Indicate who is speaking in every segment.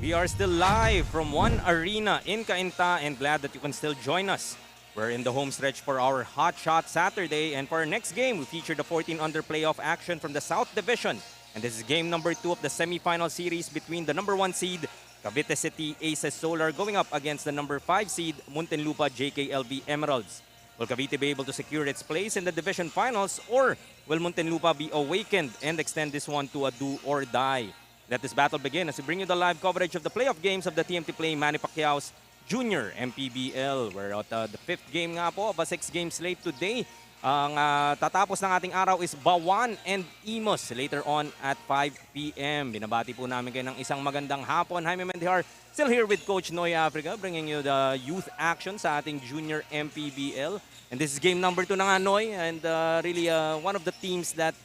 Speaker 1: We are still live from One Arena in Cainta and glad that you can still join us. We're in the home stretch for our Hot Shot Saturday, and for our next game, we feature the 14-under playoff action from the South Division. And this is game number 2 of the semi-final series between the number 1 seed, Cavite City Aces Solar, going up against the number 5 seed, Muntinlupa JKLB Emeralds. Will Cavite be able to secure its place in the division finals, or will Muntinlupa be awakened and extend this one to a do or die? Let this battle begin as we bring you the live coverage of the playoff games of the TMT Play Manny Pacquiao's Junior MPBL. We're at the 5th game nga po of a 6-game slate today. Ang tatapos ng ating araw is Bawan and Imos later on at 5 p.m. Binabati po namin kayo ng isang magandang hapon. Jaime Mendihar still here with Coach Noy Africa, bringing you the youth action sa ating Junior MPBL. And this is game number 2 na nga, Noy, and really one of the teams that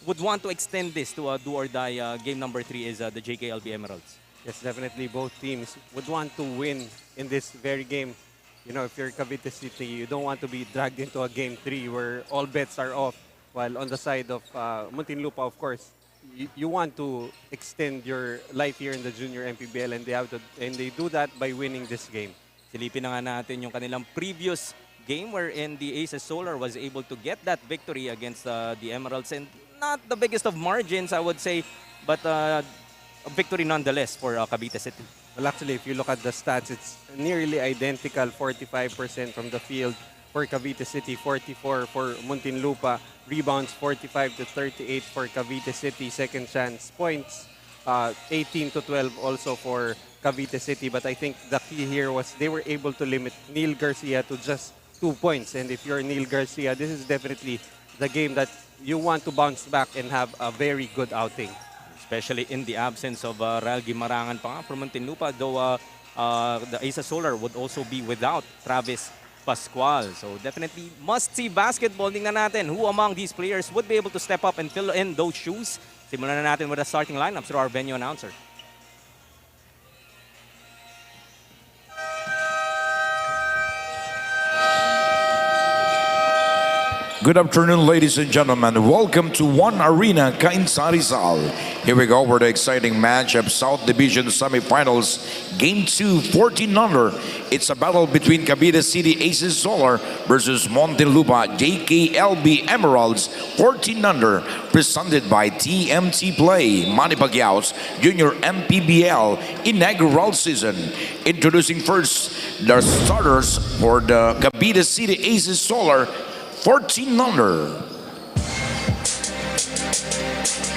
Speaker 1: would want to extend this to a do or die. Game number 3 is the JKLB Emeralds.
Speaker 2: Yes, definitely both teams would want to win in this very game. You know, if you're Cavite City, you don't want to be dragged into a game 3 where all bets are off. While on the side of Muntinlupa, of course, you want to extend your life here in the Junior MPBL, and they do that by winning this game.
Speaker 1: Silipin na nga natin yung kanilang previous game wherein the Aces Solar was able to get that victory against the Emeralds, and not the biggest of margins, I would say, but a victory nonetheless for Cavite City.
Speaker 2: Well, actually, if you look at the stats, it's nearly identical. 45% from the field for Cavite City, 44 for Muntinlupa. Rebounds, 45 to 38 for Cavite City. Second chance points, 18 to 12 also for Cavite City. But I think the key here was they were able to limit Neil Garcia to just 2 points. And if you're Neil Garcia, this is definitely the game that you want to bounce back and have a very good outing.
Speaker 1: Especially in the absence of Rael Gimarangan pa nga for Muntinlupa, though the Aces Solar would also be without Travis Pascual. So definitely must-see basketball. Tingnan natin who among these players would be able to step up and fill in those shoes. Simulan na natin with the starting lineup through our venue announcer.
Speaker 3: Good afternoon, ladies and gentlemen. Welcome to One Arena, Cainta, Rizal. Here we go for the exciting match of South Division Semi-Finals. Game 2, 14-under. It's a battle between Cavite City Aces Solar versus Muntinlupa JKLB Emeralds, 14-under. Presented by TMT Play, Manny Pacquiao's Junior MPBL inaugural season. Introducing first the starters for the Cavite City Aces Solar, 14-under.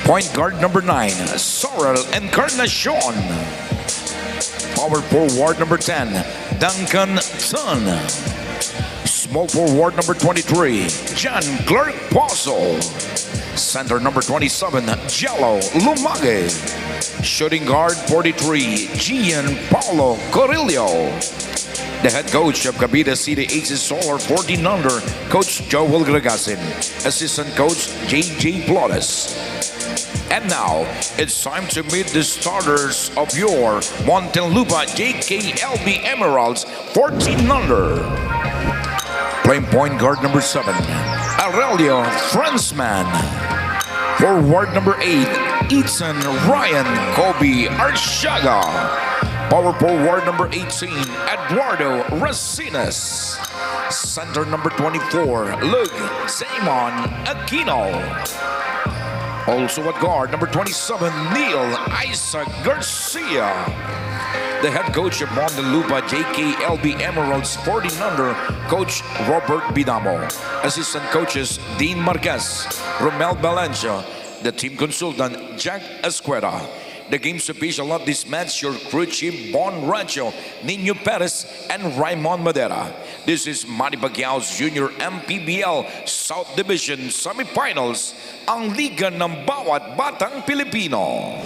Speaker 3: Point guard number 9, Sorrel Encarnacion. Power forward number 10, Duncan Sun. Small forward number 23, John Clark Pozo. Center number 27, Jello Lumage. Shooting guard 43, Gian Paulo Corillo. The head coach of Cavite City Aces Solar, 14-under, Coach Joel Gregasin. Assistant coach JJ Flores. And now, it's time to meet the starters of your Muntinlupa JKLB Emeralds, 14-under. Playing point guard number 7, Aurelio Fransman. Forward number 8, Ethan Ryan Kobe Archaga. Power forward number 18, Eduardo Racines. Center number 24, Luke Simon Aquino. Also at guard number 27, Neil Isaac Garcia. The head coach of Muntinlupa JKLB Emeralds, 14-under, Coach Robert Bidamo. Assistant coaches Dean Marquez, Romel Valencia. The team consultant Jack Esquera. The game's official of this match, your crew chief Bon Rancho, Nino Perez, and Raymond Madera. This is Manny Pacquiao's Junior MPBL South Division Semi-Finals, ang liga ng bawat batang Pilipino.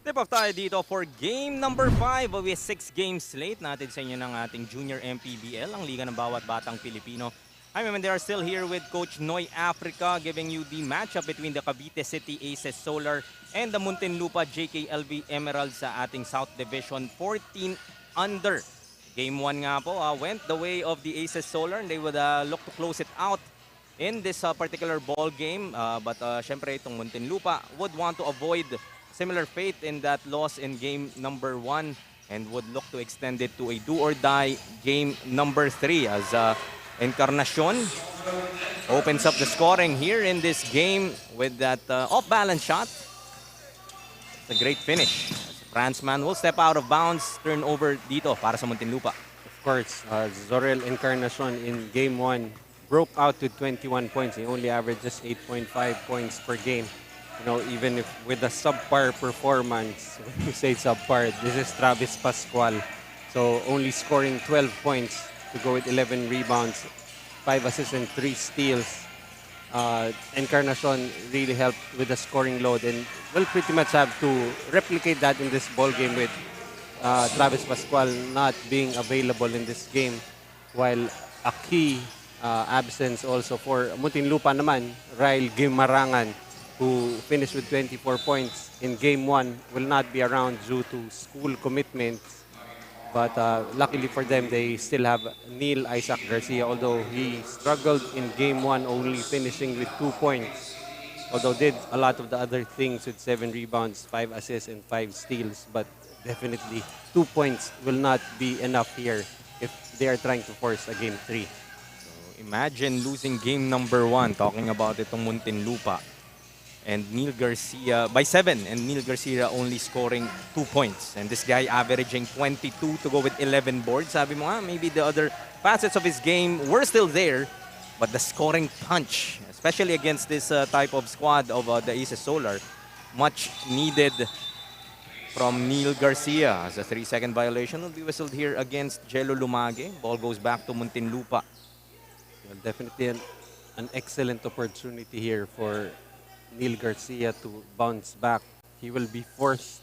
Speaker 1: Tip off tayo dito for game number 5 of a 6-game slate natin sa inyo ng ating Junior MPBL, ang liga ng bawat batang Pilipino. I mean, they are still here with Coach Noy Africa, giving you the matchup between the Cavite City Aces Solar and the Muntinlupa JKLB Emeralds sa ating South Division, 14-under. Game 1 nga po went the way of the Aces Solar, and they would look to close it out in this particular ball game. But syempre itong Muntinlupa would want to avoid similar fate in that loss in game number 1 and would look to extend it to a do-or-die game number 3 as Encarnacion opens up the scoring here in this game with that off-balance shot. It's a great finish. Franzman will step out of bounds, turnover dito para sa Muntinlupa.
Speaker 2: Of course, Zorel Encarnacion in game 1 broke out with 21 points. He only averages 8.5 points per game. You know, even if with a subpar performance, when you say subpar, this is Travis Pascual. So only scoring 12 points to go with 11 rebounds, 5 assists and 3 steals. Encarnacion really helped with the scoring load and will pretty much have to replicate that in this ball game with Travis Pascual not being available in this game, while a key absence also for Muntinlupa naman, Ryle Gimarangan, who finished with 24 points in game 1, will not be around due to school commitments. But luckily for them, they still have Neil Isaac Garcia, although he struggled in game 1, only finishing with 2 points. Although did a lot of the other things with 7 rebounds, 5 assists, and 5 steals. But definitely 2 points will not be enough here if they are trying to force a game 3.
Speaker 1: So imagine losing game number 1, talking about itong Muntinlupa. And Neil Garcia by 7, and Neil Garcia only scoring 2 points. And this guy averaging 22 to go with 11 boards. Sabi mo maybe the other facets of his game were still there, but the scoring punch, especially against this type of squad of the Aces Solar, much needed from Neil Garcia. As a 3-second violation will be whistled here against Jello Lumage. Ball goes back to Muntinlupa.
Speaker 2: Well, definitely an excellent opportunity here for Neil Garcia to bounce back. He will be forced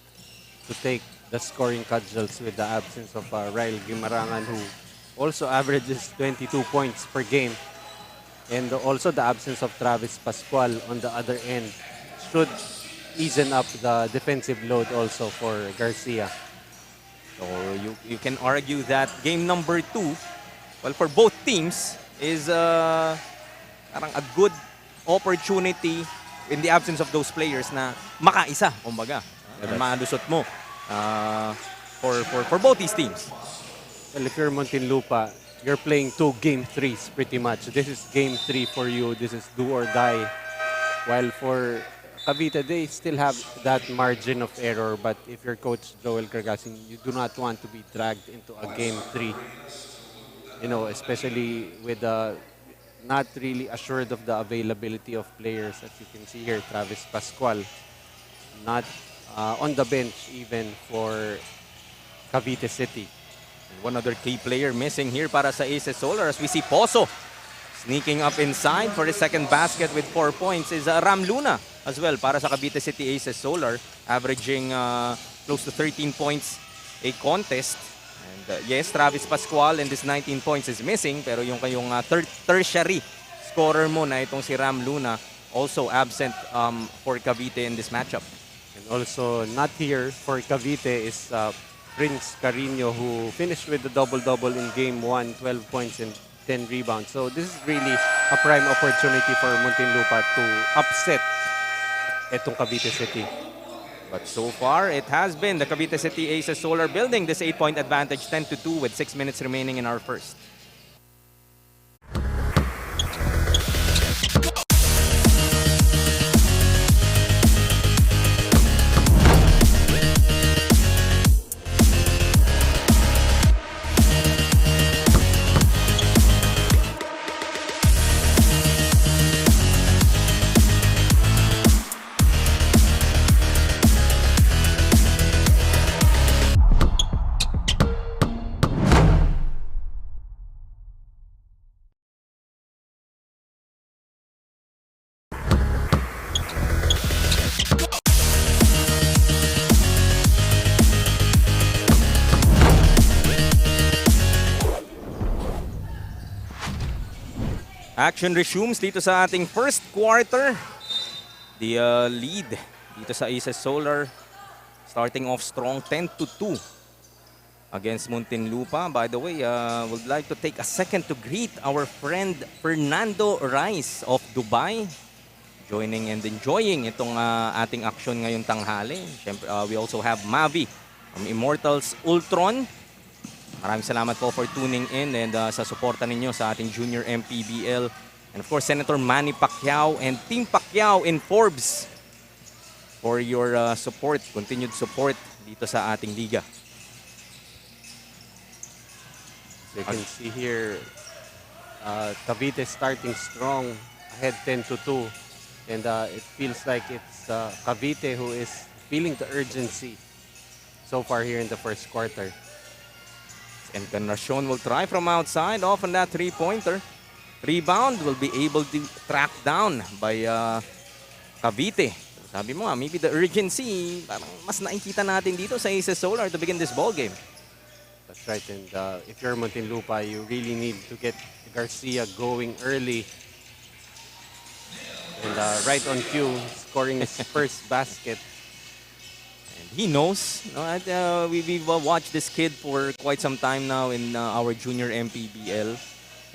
Speaker 2: to take the scoring cudgels with the absence of Ryle Gimarangan, who also averages 22 points per game. And also the absence of Travis Pascual on the other end should easen up the defensive load also for Garcia.
Speaker 1: So you can argue that game number 2, well, for both teams, is parang a good opportunity in the absence of those players na makaisa, kumbaga, na malusot mo for both these teams.
Speaker 2: Well, if you're Muntinlupa, you're playing 2 game 3s pretty much. This is game 3 for you. This is do or die. While for Cavite, they still have that margin of error. But if you're Coach Joel Cargasin, you do not want to be dragged into a game 3. You know, especially with not really assured of the availability of players. As you can see here, Travis Pascual not on the bench even for Cavite City.
Speaker 1: And one other key player missing here para sa Aces Solar, as we see Poso sneaking up inside for his second basket with 4 points, is Ram Luna as well para sa Cavite City Aces Solar, averaging close to 13 points a contest. And yes, Travis Pascual and this 19 points is missing, pero yung kayong tertiary scorer mo na itong si Ram Luna also absent for Cavite in this matchup.
Speaker 2: And also not here for Cavite is Prince Carino, who finished with the double-double in game 1, 12 points and 10 rebounds. So this is really a prime opportunity for Muntinlupa to upset itong Cavite City.
Speaker 1: But so far, it has been the Cavite City Aces Solar building this 8-point advantage, 10-2 with 6 minutes remaining in our first. Action resumes dito sa ating first quarter. The lead dito sa Aces Solar starting off strong, 10-2 against Muntinlupa. By the way, would like to take a second to greet our friend Fernando Rice of Dubai. joining and enjoying itong ating aksyon ngayong tanghali. Siyempre, we also have Mavi from Immortals Ultron. Maraming salamat po for tuning in and sa suporta ninyo sa ating Junior MPBL. And of course, Senator Manny Pacquiao and Team Pacquiao in Forbes for your support, continued support dito sa ating liga.
Speaker 2: You can see here, Cavite starting strong, ahead 10-2. And it feels like it's Cavite who is feeling the urgency so far here in the first quarter.
Speaker 1: Encarnacion will try from outside, off on that three-pointer. Rebound will be able to track down by Cavite. Sabi mo maybe the urgency, parang mas nakikita natin dito sa Aces Solar to begin this ball game.
Speaker 2: That's right, and if you're Muntinlupa, you really need to get Garcia going early. And right on cue, scoring his first basket.
Speaker 1: And he knows. No? We've watched this kid for quite some time now in our junior MPBL.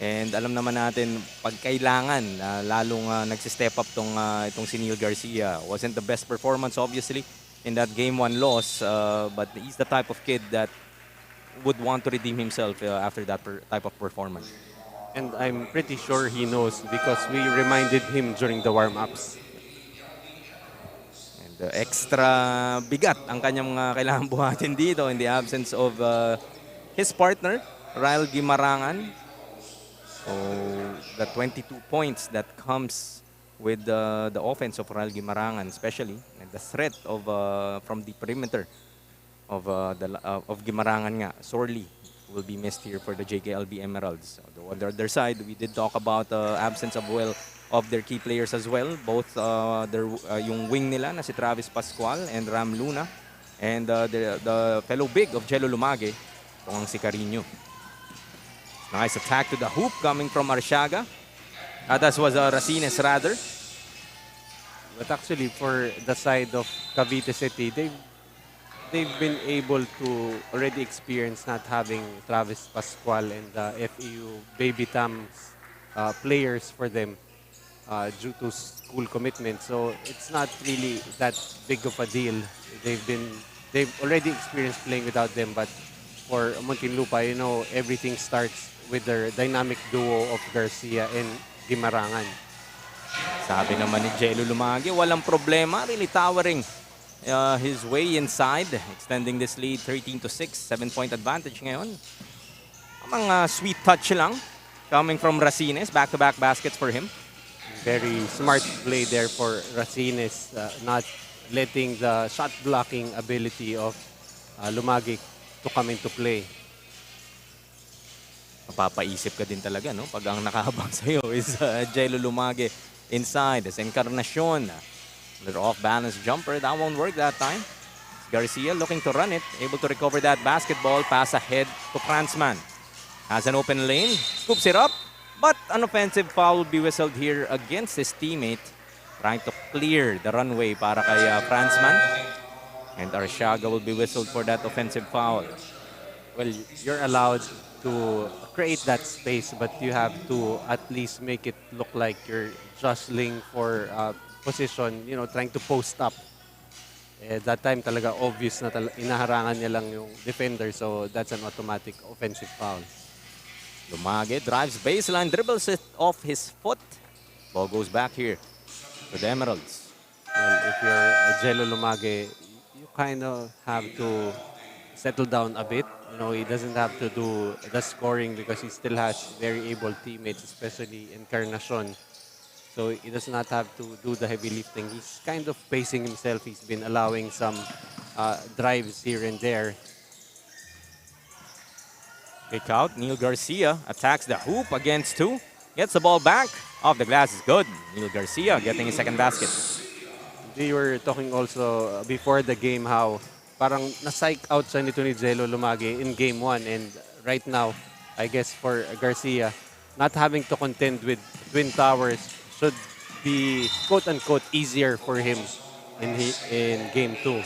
Speaker 1: And alam naman natin, pag kailangan, lalong nagsistep up itong si Neil Garcia. Wasn't the best performance, obviously, in that Game 1 loss. But he's the type of kid that would want to redeem himself after that type of performance.
Speaker 2: And I'm pretty sure he knows because we reminded him during the warm-ups.
Speaker 1: And extra bigat ang kanyang kailangan buhatin dito in the absence of his partner, Ryle Guimarangan. So the 22 points that comes with the offense of Ryle Guimarangan especially, and the threat of from the perimeter of Guimarangan nga, sorely will be missed here for the JKLB Emeralds. On the other side, we did talk about the absence of their key players as well. Both yung wing nila na si Travis Pascual and Ram Luna, and the fellow big of Jello Lumage, itong si Carino. Nice attack to the hoop coming from Arsiaga. That was Racines rather.
Speaker 2: But actually, for the side of Cavite City, they've been able to already experience not having Travis Pascual and FEU Baby Tam's players for them due to school commitment. So it's not really that big of a deal. They've already experienced playing without them, but for Muntinlupa, you know, everything starts with their dynamic duo of Garcia and Guimarangan.
Speaker 1: Sabi naman ni Jello Lumage, walang problema, really towering his way inside, extending this lead 13-6, 7-point advantage ngayon. Mga sweet touch lang coming from Racines, back-to-back baskets for him.
Speaker 2: Very smart play there for Racines, not letting the shot blocking ability of Lumage to come into play.
Speaker 1: Mapapaisip ka din talaga, no? Pag ang nakahabang sa'yo is Jello Lumage inside. As Encarnacion, another off-balance jumper. That won't work that time. Garcia looking to run it. Able to recover that basketball. Pass ahead to Franzman. Has an open lane. Scoops it up. But an offensive foul will be whistled here against his teammate. Trying to clear the runway para kay Franzman. And Arsiaga will be whistled for that offensive foul.
Speaker 2: Well, you're allowed to create that space, but you have to at least make it look like you're jostling for position, you know, trying to post up. That time talaga obvious na inaharangan niya lang yung defender, so that's an automatic offensive foul.
Speaker 1: Lumage drives baseline, dribbles it off his foot. Ball goes back here to the Emeralds.
Speaker 2: Well, if you're Jello Lumage, you kind of have to settle down a bit. You know, he doesn't have to do the scoring because he still has very able teammates, especially Encarnacion. So he does not have to do the heavy lifting. He's kind of pacing himself. He's been allowing some drives here and there.
Speaker 1: Kick out, Neil Garcia attacks the hoop against two. Gets the ball back. Off the glass is good. Neil Garcia getting his second basket.
Speaker 2: We were talking also before the game how parang na-psych out siya nito ni Jello Lumage in Game 1. And right now, I guess for Garcia, not having to contend with Twin Towers should be quote-unquote easier for him in Game 2.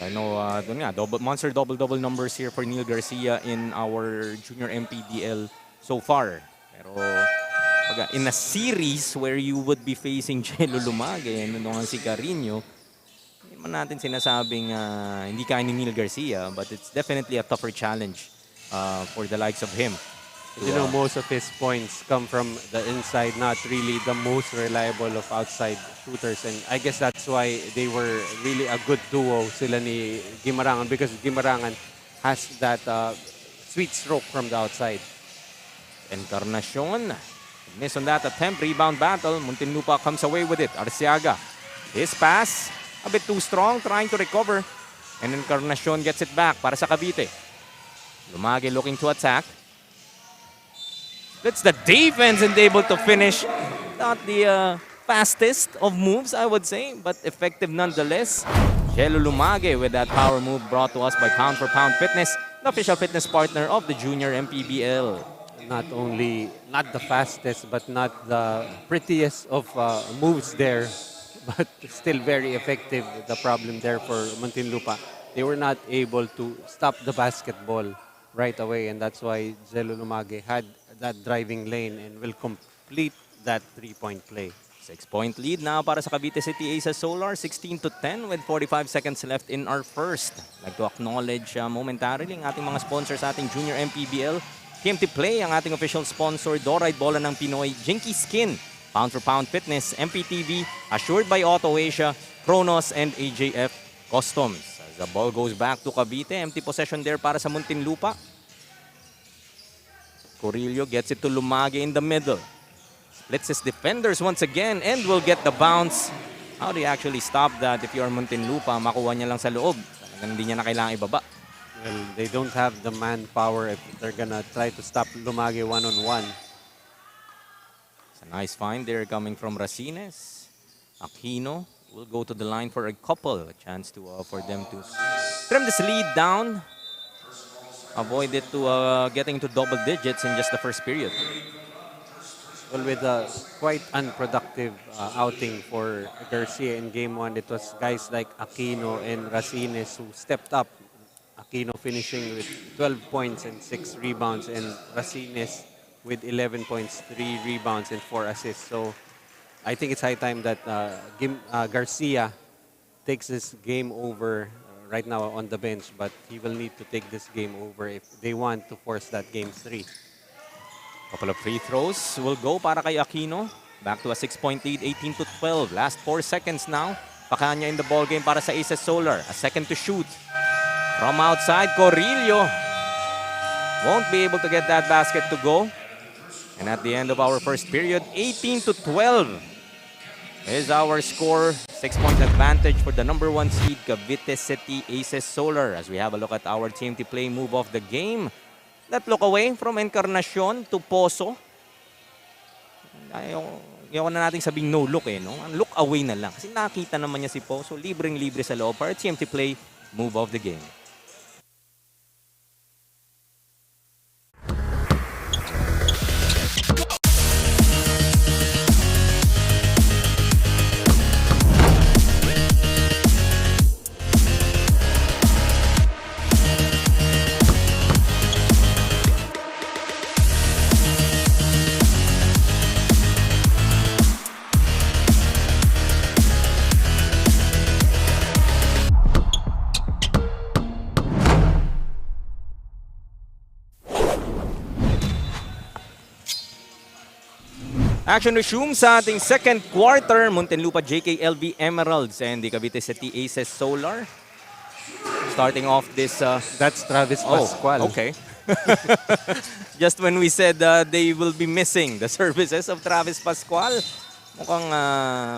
Speaker 1: And I know, monster double-double numbers here for Neil Garcia in our junior MPBL so far. Pero in a series where you would be facing Jello Lumage and si Carino, hindi man natin sinasabing hindi kaya ni Neil Garcia, but it's definitely a tougher challenge for the likes of him.
Speaker 2: You know, most of his points come from the inside, not really the most reliable of outside shooters. And I guess that's why they were really a good duo, sila ni Guimarangan, because Guimarangan has that sweet stroke from the outside.
Speaker 1: Encarnacion, miss on that attempt, rebound battle. Muntinlupa comes away with it. Arciaga, his pass, a bit too strong, trying to recover. And Encarnacion gets it back para sa Cavite. Lumage looking to attack. That's the defense and able to finish. Not the fastest of moves, I would say, but effective nonetheless. Jello Lumage with that power move brought to us by Pound for Pound Fitness, the official fitness partner of the Junior MPBL.
Speaker 2: Not only not the fastest, but not the prettiest of moves there, but still very effective. The problem there for Muntinlupa, they were not able to stop the basketball right away, and that's why Jello Lumage had that driving lane and will complete that three-point play.
Speaker 1: 6-point lead now para sa Cavite City Aces Solar, 16-10 with 45 seconds left in our first. I'd like to acknowledge momentarily ang ating mga sponsors sa ating Junior MPBL. Game to Play, ang ating official sponsor, Dorite Bola ng Pinoy, Jinky Skin, Pound for Pound Fitness, MPTV, assured by Auto Asia, Kronos, and AJF Customs. As the ball goes back to Cavite, empty possession there para sa Muntinlupa. Corillo gets it to Lumage in the middle. Splits his defenders once again and will get the bounce. How do you actually stop that if you're Muntinlupa? Makuha niya lang sa loob. Talagang hindi niya na kailangan ibaba.
Speaker 2: Well, they don't have the manpower if they're gonna try to stop Lumage one-on-one.
Speaker 1: It's a nice find there coming from Racines. Aquino will go to the line for a couple. A chance to for them to trim this lead down. Avoid it to getting to double digits in just the first period.
Speaker 2: Well, with a quite unproductive outing for Garcia in Game 1, it was guys like Aquino and Racines who stepped up. Aquino finishing with 12 points and 6 rebounds, and Racines with 11 points, 3 rebounds, and 4 assists. So I think it's high time that Garcia takes this game over right now on the bench, but he will need to take this game over if they want to force that Game 3.
Speaker 1: Couple of free throws will go para kay Aquino. Back to a 6-point lead, 18-12. Last 4 seconds now. Pakanya in the ball game para sa Aces Solar. A second to shoot. From outside, Corillo won't be able to get that basket to go. And at the end of our first period, 18-12 is our score. 6-point advantage for the number 1 seed, Cavite City Aces Solar. As we have a look at our team to play move of the game. That look away from Encarnacion to Poso. Ayaw na natin sabing no look no? Look away na lang. Kasi nakita naman niya si Poso. Libreng-libre sa loob para team to play move of the game. Action resumes sa ating second quarter. Muntinlupa JKLV Emeralds and the Cavite City Aces Solar. Starting off this...
Speaker 2: That's Travis Pascual.
Speaker 1: Okay. Just when we said they will be missing the services of Travis Pascual, mukhang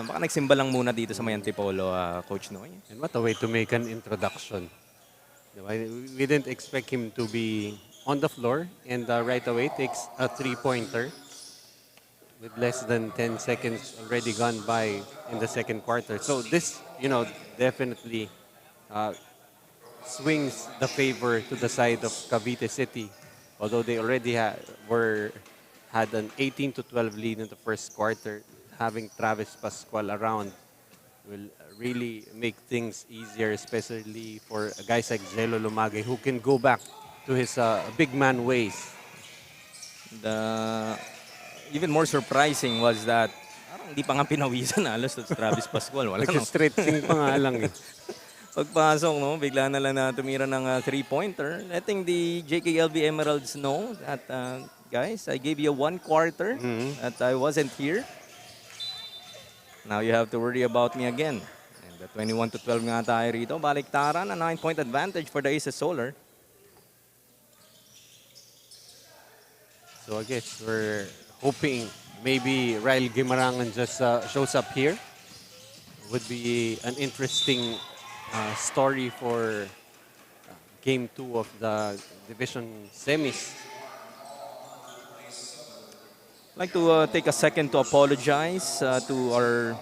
Speaker 1: baka nagsimba lang muna dito sa may Antipolo, Coach Noy.
Speaker 2: And what a way to make an introduction. We didn't expect him to be on the floor and right away takes a three-pointer. With less than 10 seconds already gone by in the second quarter. So this, definitely swings the favor to the side of Cavite City. Although they already had an 18-12 lead in the first quarter, having Travis Pascual around will really make things easier, especially for guys like Jello Lumage who can go back to his big man ways.
Speaker 1: even more surprising was that parang hindi pa nga pinawisan halos to Travis Pascual. Wala nang
Speaker 2: Nag-stretching pa nga lang eh.
Speaker 1: pagpasok, no? Bigla na lang na tumira ng three-pointer. Letting the JKLV Emeralds know that, guys, I gave you 1 quarter that I wasn't here. Now you have to worry about me again. And the 21-12 nga tayo rito. Baliktaran, a 9-point advantage for the Aces Solar.
Speaker 2: So I guess we're hoping maybe Ryle Guimarangan just shows up here. Would be an interesting story for Game 2 of the division semis.
Speaker 1: I'd like to take a second to apologize to our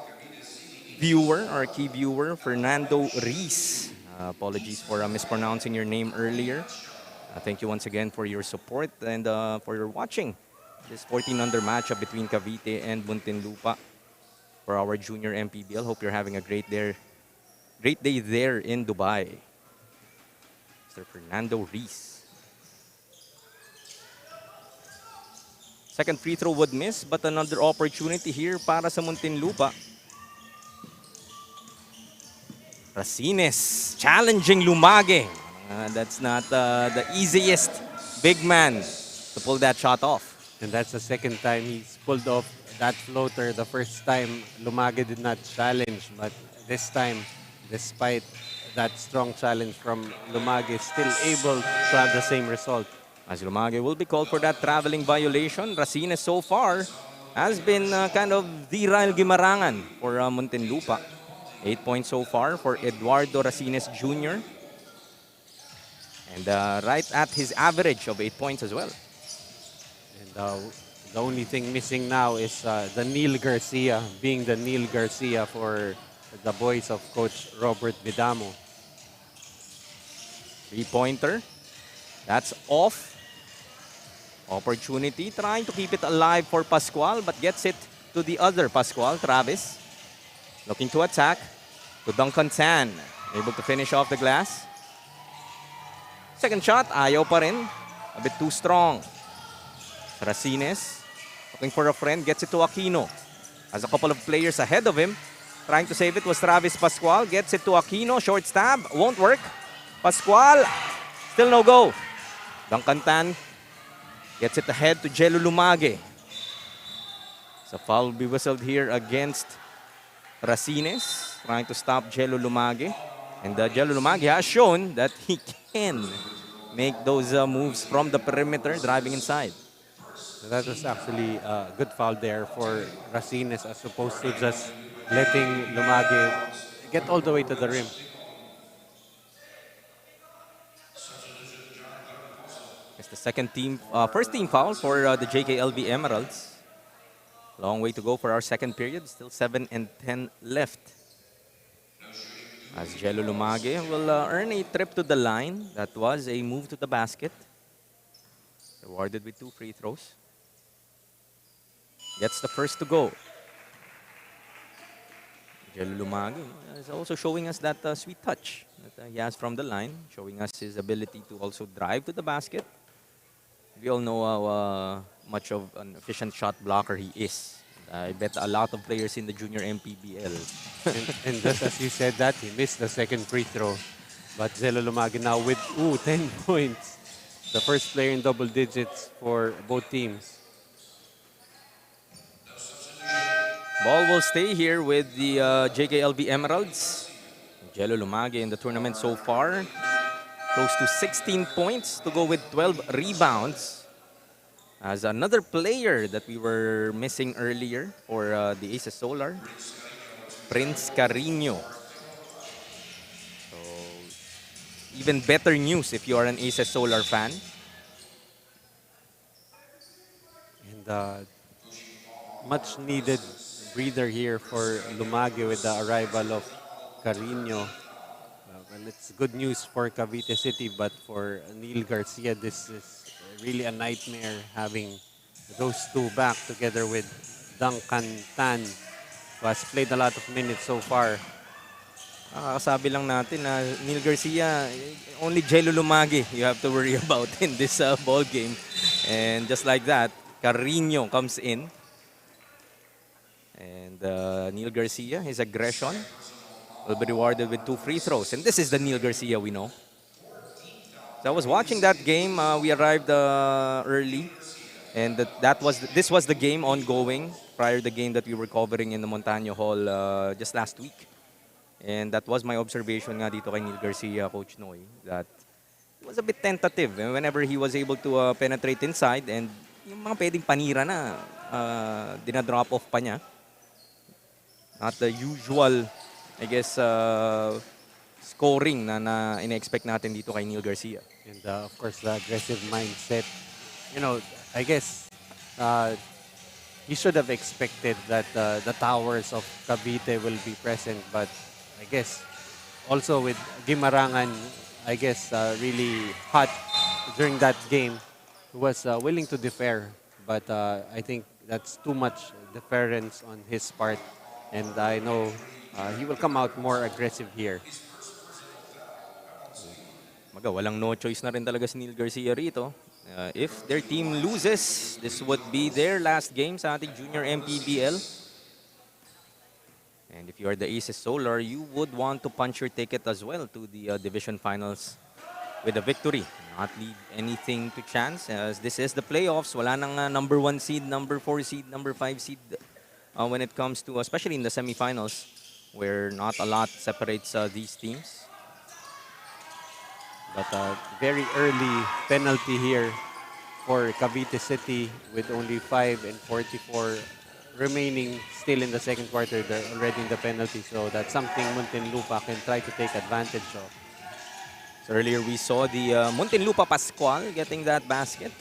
Speaker 1: viewer, our key viewer, Fernando Reese. Apologies for mispronouncing your name earlier. Thank you once again for your support and for your watching this 14-under matchup between Cavite and Muntinlupa for our junior MPBL. Hope you're having a great day there in Dubai. Mr. Fernando Reese. Second free throw would miss, but another opportunity here para sa Muntinlupa. Racines challenging Lumage. That's not the easiest big man to pull that shot off.
Speaker 2: And that's the second time he's pulled off that floater. The first time Lumage did not challenge, but this time, despite that strong challenge from Lumage, still able to have the same result.
Speaker 1: As Lumage will be called for that traveling violation. Racines so far has been kind of the Ryle Guimarangan for Muntinlupa. 8 points so far for Eduardo Racines Jr. And right at his average of 8 points as well.
Speaker 2: And the only thing missing now is the Neil Garcia, being the Neil Garcia for the boys of Coach Robert Vidamo.
Speaker 1: Three-pointer. That's off. Opportunity, trying to keep it alive for Pascual, but gets it to the other Pascual, Travis. Looking to attack. To Duncan Tan. Able to finish off the glass. Second shot, ayaw pa rin. A bit too strong. Racines, looking for a friend, gets it to Aquino. Has a couple of players ahead of him. Trying to save it was Travis Pascual. Gets it to Aquino, short stab, won't work. Pascual, still no go. Duncan Tan gets it ahead to Jello Lumage. So foul will be whistled here against Racines, trying to stop Jello Lumage. And Jello Lumage has shown that he can make those moves from the perimeter, driving inside.
Speaker 2: So that was actually a good foul there for Racines as opposed to just letting Lumage get all the way to the rim.
Speaker 1: It's the first team foul for the JKLV Emeralds. Long way to go for our second period. Still 7 and 10 left. As Jello Lumage will earn a trip to the line. That was a move to the basket. Rewarded with 2 free throws. Gets the first to go. Jello Lumage is also showing us that sweet touch that he has from the line. Showing us his ability to also drive to the basket. We all know how much of an efficient shot blocker he is. I bet a lot of players in the junior MPBL.
Speaker 2: and just as you said that, he missed the second free throw. But Jello Lumage now with 10 points. The first player in double digits for both teams.
Speaker 1: Ball will stay here with the JKLV Emeralds. Jello Lumage in the tournament so far. Close to 16 points to go with 12 rebounds. As another player that we were missing earlier for the Aces Solar, Prince Carino. So, even better news if you are an Aces Solar fan.
Speaker 2: And much needed breather here for Lumage with the arrival of Carino. Well, it's good news for Cavite City, but for Neil Garcia, this is really a nightmare having those two back together with Duncan Tan, who has played a lot of minutes so far.
Speaker 1: Kakasabi lang natin na Neil Garcia, only Jello Lumage you have to worry about in this ball game. And just like that, Carino comes in And Neil Garcia, his aggression will be rewarded with 2 free throws. And this is the Neil Garcia we know. So I was watching that game. We arrived early. And this was the game ongoing prior to the game that we were covering in the Montaño Hall just last week. And that was my observation nga dito kay Neil Garcia, Coach Noy, that he was a bit tentative whenever he was able to penetrate inside, and yung mga pwedeng panira na dinadrop off pa niya. Not the usual, I guess, scoring na ina-expect natin dito kay Neil Garcia.
Speaker 2: And of course, the aggressive mindset. You know, I guess he should have expected that the towers of Cavite will be present, but I guess also with Gimarangan, I guess really hot during that game, he was willing to defer, but I think that's too much deference on his part, and I know he will come out more aggressive here.
Speaker 1: Walang no choice na rin talaga si Neil Garcia rito. If their team loses, this would be their last game sa ating junior MPBL. And if you are the Aces Solar, you would want to punch your ticket as well to the division finals with a victory. Not leave anything to chance, as this is the playoffs. Wala nang number 1 seed, number 4 seed, number 5 seed when it comes to, especially in the semifinals, where not a lot separates these teams.
Speaker 2: But a very early penalty here for Cavite City with only 5 and 44 remaining still in the second quarter. They're already in the penalty, so that's something Muntinlupa can try to take advantage of.
Speaker 1: So earlier we saw the Muntinlupa Pascual getting that basket.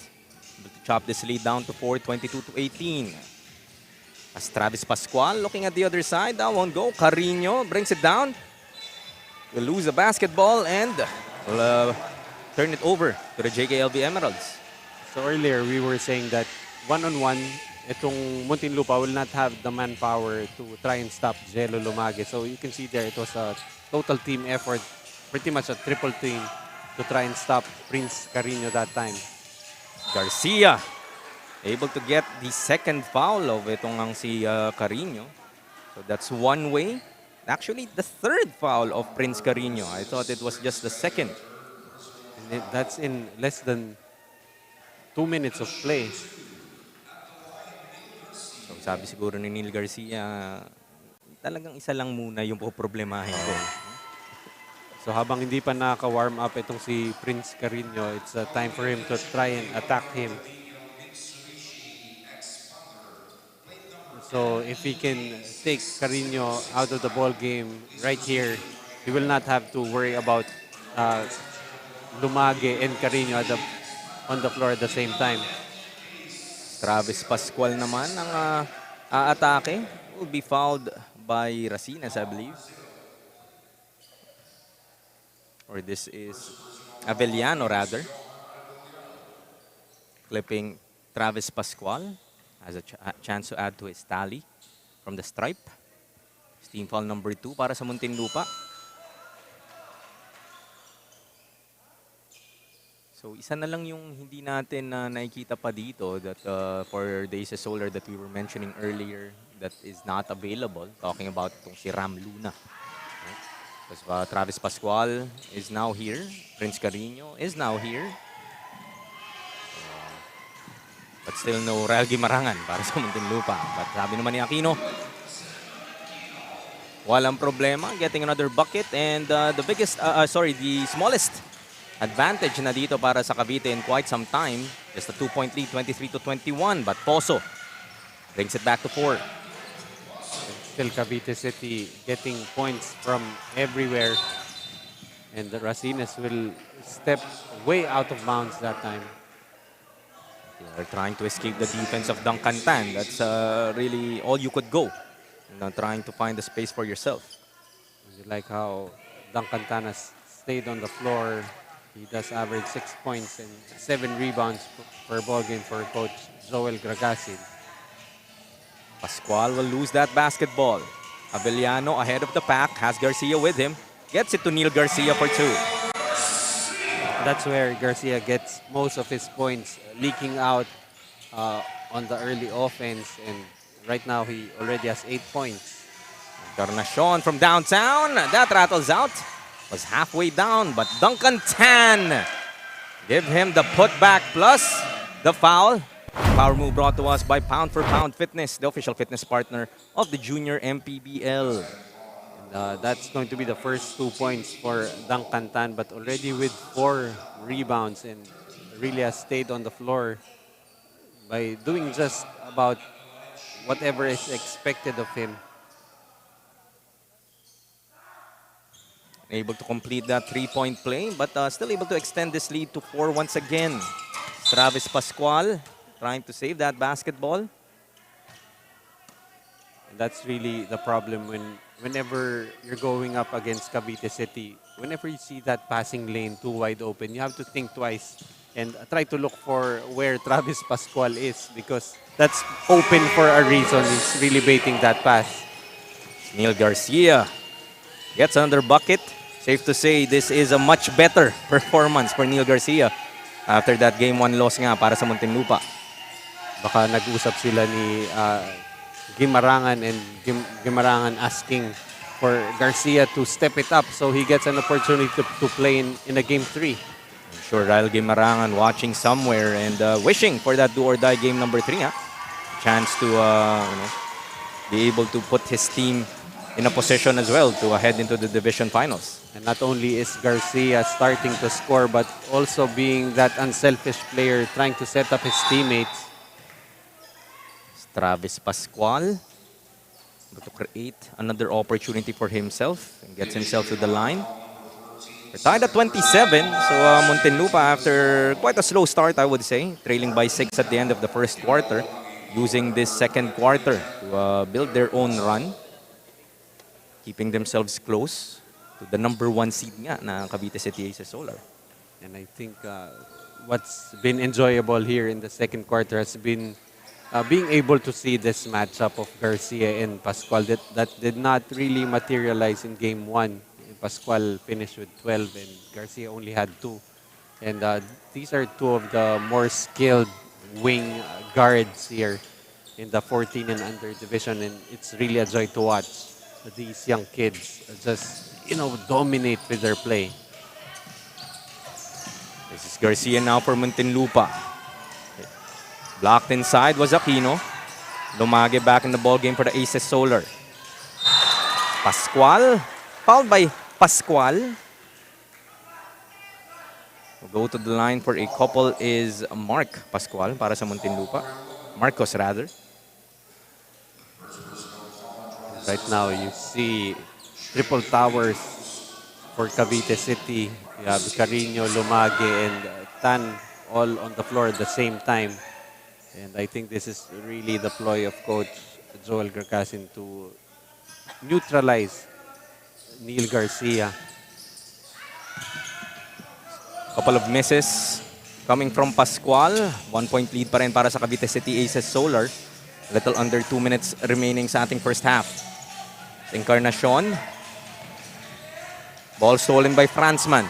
Speaker 1: Able to chop this lead down to 4, 22-18. As Travis Pascual looking at the other side, that won't go. Carino brings it down. Will lose the basketball and will turn it over to the JKLB Emeralds.
Speaker 2: So earlier we were saying that one-on-one, itong Muntinlupa will not have the manpower to try and stop Jello Lumage. So you can see there it was a total team effort, pretty much a triple team to try and stop Prince Carino that time.
Speaker 1: Garcia able to get the second foul of itong ang si Carino. So that's one way. Actually, the third foul of Prince Carino. I thought it was just the second.
Speaker 2: And that's in less than 2 minutes of play.
Speaker 1: So sabi siguro ni Neil Garcia, talagang isa lang muna yung poproblemahin ko.
Speaker 2: So habang hindi pa nakaka-warm up itong si Prince Carino, it's time for him to try and attack him. So if he can take Carino out of the ball game right here, he will not have to worry about Lumage and Carino on the floor at the same time.
Speaker 1: Travis Pascual naman ang aatake. Will be fouled by Racines, I believe. Or this is Avellano rather. Clipping Travis Pascual. Has a chance to add to his tally from the stripe. Team foul number 2 para sa Muntinlupa. So isa na lang yung hindi natin nakikita pa dito that for the Aces Solar that we were mentioning earlier that is not available. Talking about itong si Ram Luna. Right? Because Travis Pascual is now here. Prince Carino is now here. But still no Real Gimarangan para sa Muntinlupa. But sabi naman ni Aquino, walang problema, getting another bucket. And the smallest advantage na dito para sa Cavite in quite some time. Just a 2-point lead, 23-21. But Poso brings it back to 4.
Speaker 2: Still Cavite City getting points from everywhere. And the Racines will step way out of bounds that time.
Speaker 1: They're trying to escape the defense of Duncan Tan. That's really all you could go. And trying to find the space for yourself.
Speaker 2: You like how Duncan Tan has stayed on the floor. He does average 6 points and 7 rebounds per ball game for Coach Joel Gragasin.
Speaker 1: Pascual will lose that basketball. Avellano ahead of the pack, has Garcia with him. Gets it to Neil Garcia for 2.
Speaker 2: That's where Garcia gets most of his points, leaking out on the early offense. And right now he already has 8 points.
Speaker 1: Encarnacion from downtown. That rattles out. Was halfway down, but Duncan Tan give him the putback plus the foul. Power move brought to us by Pound for Pound Fitness, the official fitness partner of the Junior MPBL.
Speaker 2: That's going to be the first 2 points for Duncan Tan, but already with 4 rebounds and really has stayed on the floor by doing just about whatever is expected of him.
Speaker 1: Able to complete that 3-point play, but still able to extend this lead to 4 once again. Travis Pascual trying to save that basketball.
Speaker 2: And that's really the problem whenever you're going up against Cavite City. Whenever you see that passing lane too wide open, you have to think twice and try to look for where Travis Pascual is, because that's open for a reason. He's really baiting that pass.
Speaker 1: Neil Garcia gets another bucket. Safe to say this is a much better performance for Neil Garcia after that Game 1 loss nga para sa Muntinlupa.
Speaker 2: Baka nag-usap sila ni Gimarangan and Gimarangan asking for Garcia to step it up so he gets an opportunity to play in a Game 3.
Speaker 1: I'm sure Ryle Gimarangan watching somewhere and wishing for that do-or-die Game number 3. Chance to be able to put his team in a position as well to head into the division finals.
Speaker 2: And not only is Garcia starting to score, but also being that unselfish player, trying to set up his teammates.
Speaker 1: Travis Pascual to create another opportunity for himself and gets himself to the line. We're tied at 27, so Muntinlupa, after quite a slow start, I would say, trailing by 6 at the end of the first quarter, using this second quarter to build their own run, keeping themselves close to the number 1 seed nga na Cavite City Aces Solar.
Speaker 2: And I think what's been enjoyable here in the second quarter has been being able to see this matchup of Garcia and Pascual that did not really materialize in Game 1. Pascual finished with 12 and Garcia only had 2. And these are 2 of the more skilled wing guards here in the 14 and under division, and it's really a joy to watch these young kids just, dominate with their play.
Speaker 1: This is Garcia now for Muntinlupa. Blocked inside was Aquino. Lumage back in the ball game for the Aces Solar. Pascual, fouled by Pascual. We'll go to the line for a couple is Mark Pascual para sa Muntinlupa. Marcos rather.
Speaker 2: Right now, you see triple towers for Cavite City. You have Carino, Lumage, and Tan all on the floor at the same time. And I think this is really the ploy of Coach Joel Gracasin to neutralize Neil Garcia.
Speaker 1: Couple of misses coming from Pascual. 1-point lead pa rin para sa Cavite City Aces Solar. Little under 2 minutes remaining sa ating first half. Encarnacion. Ball stolen by Franzman.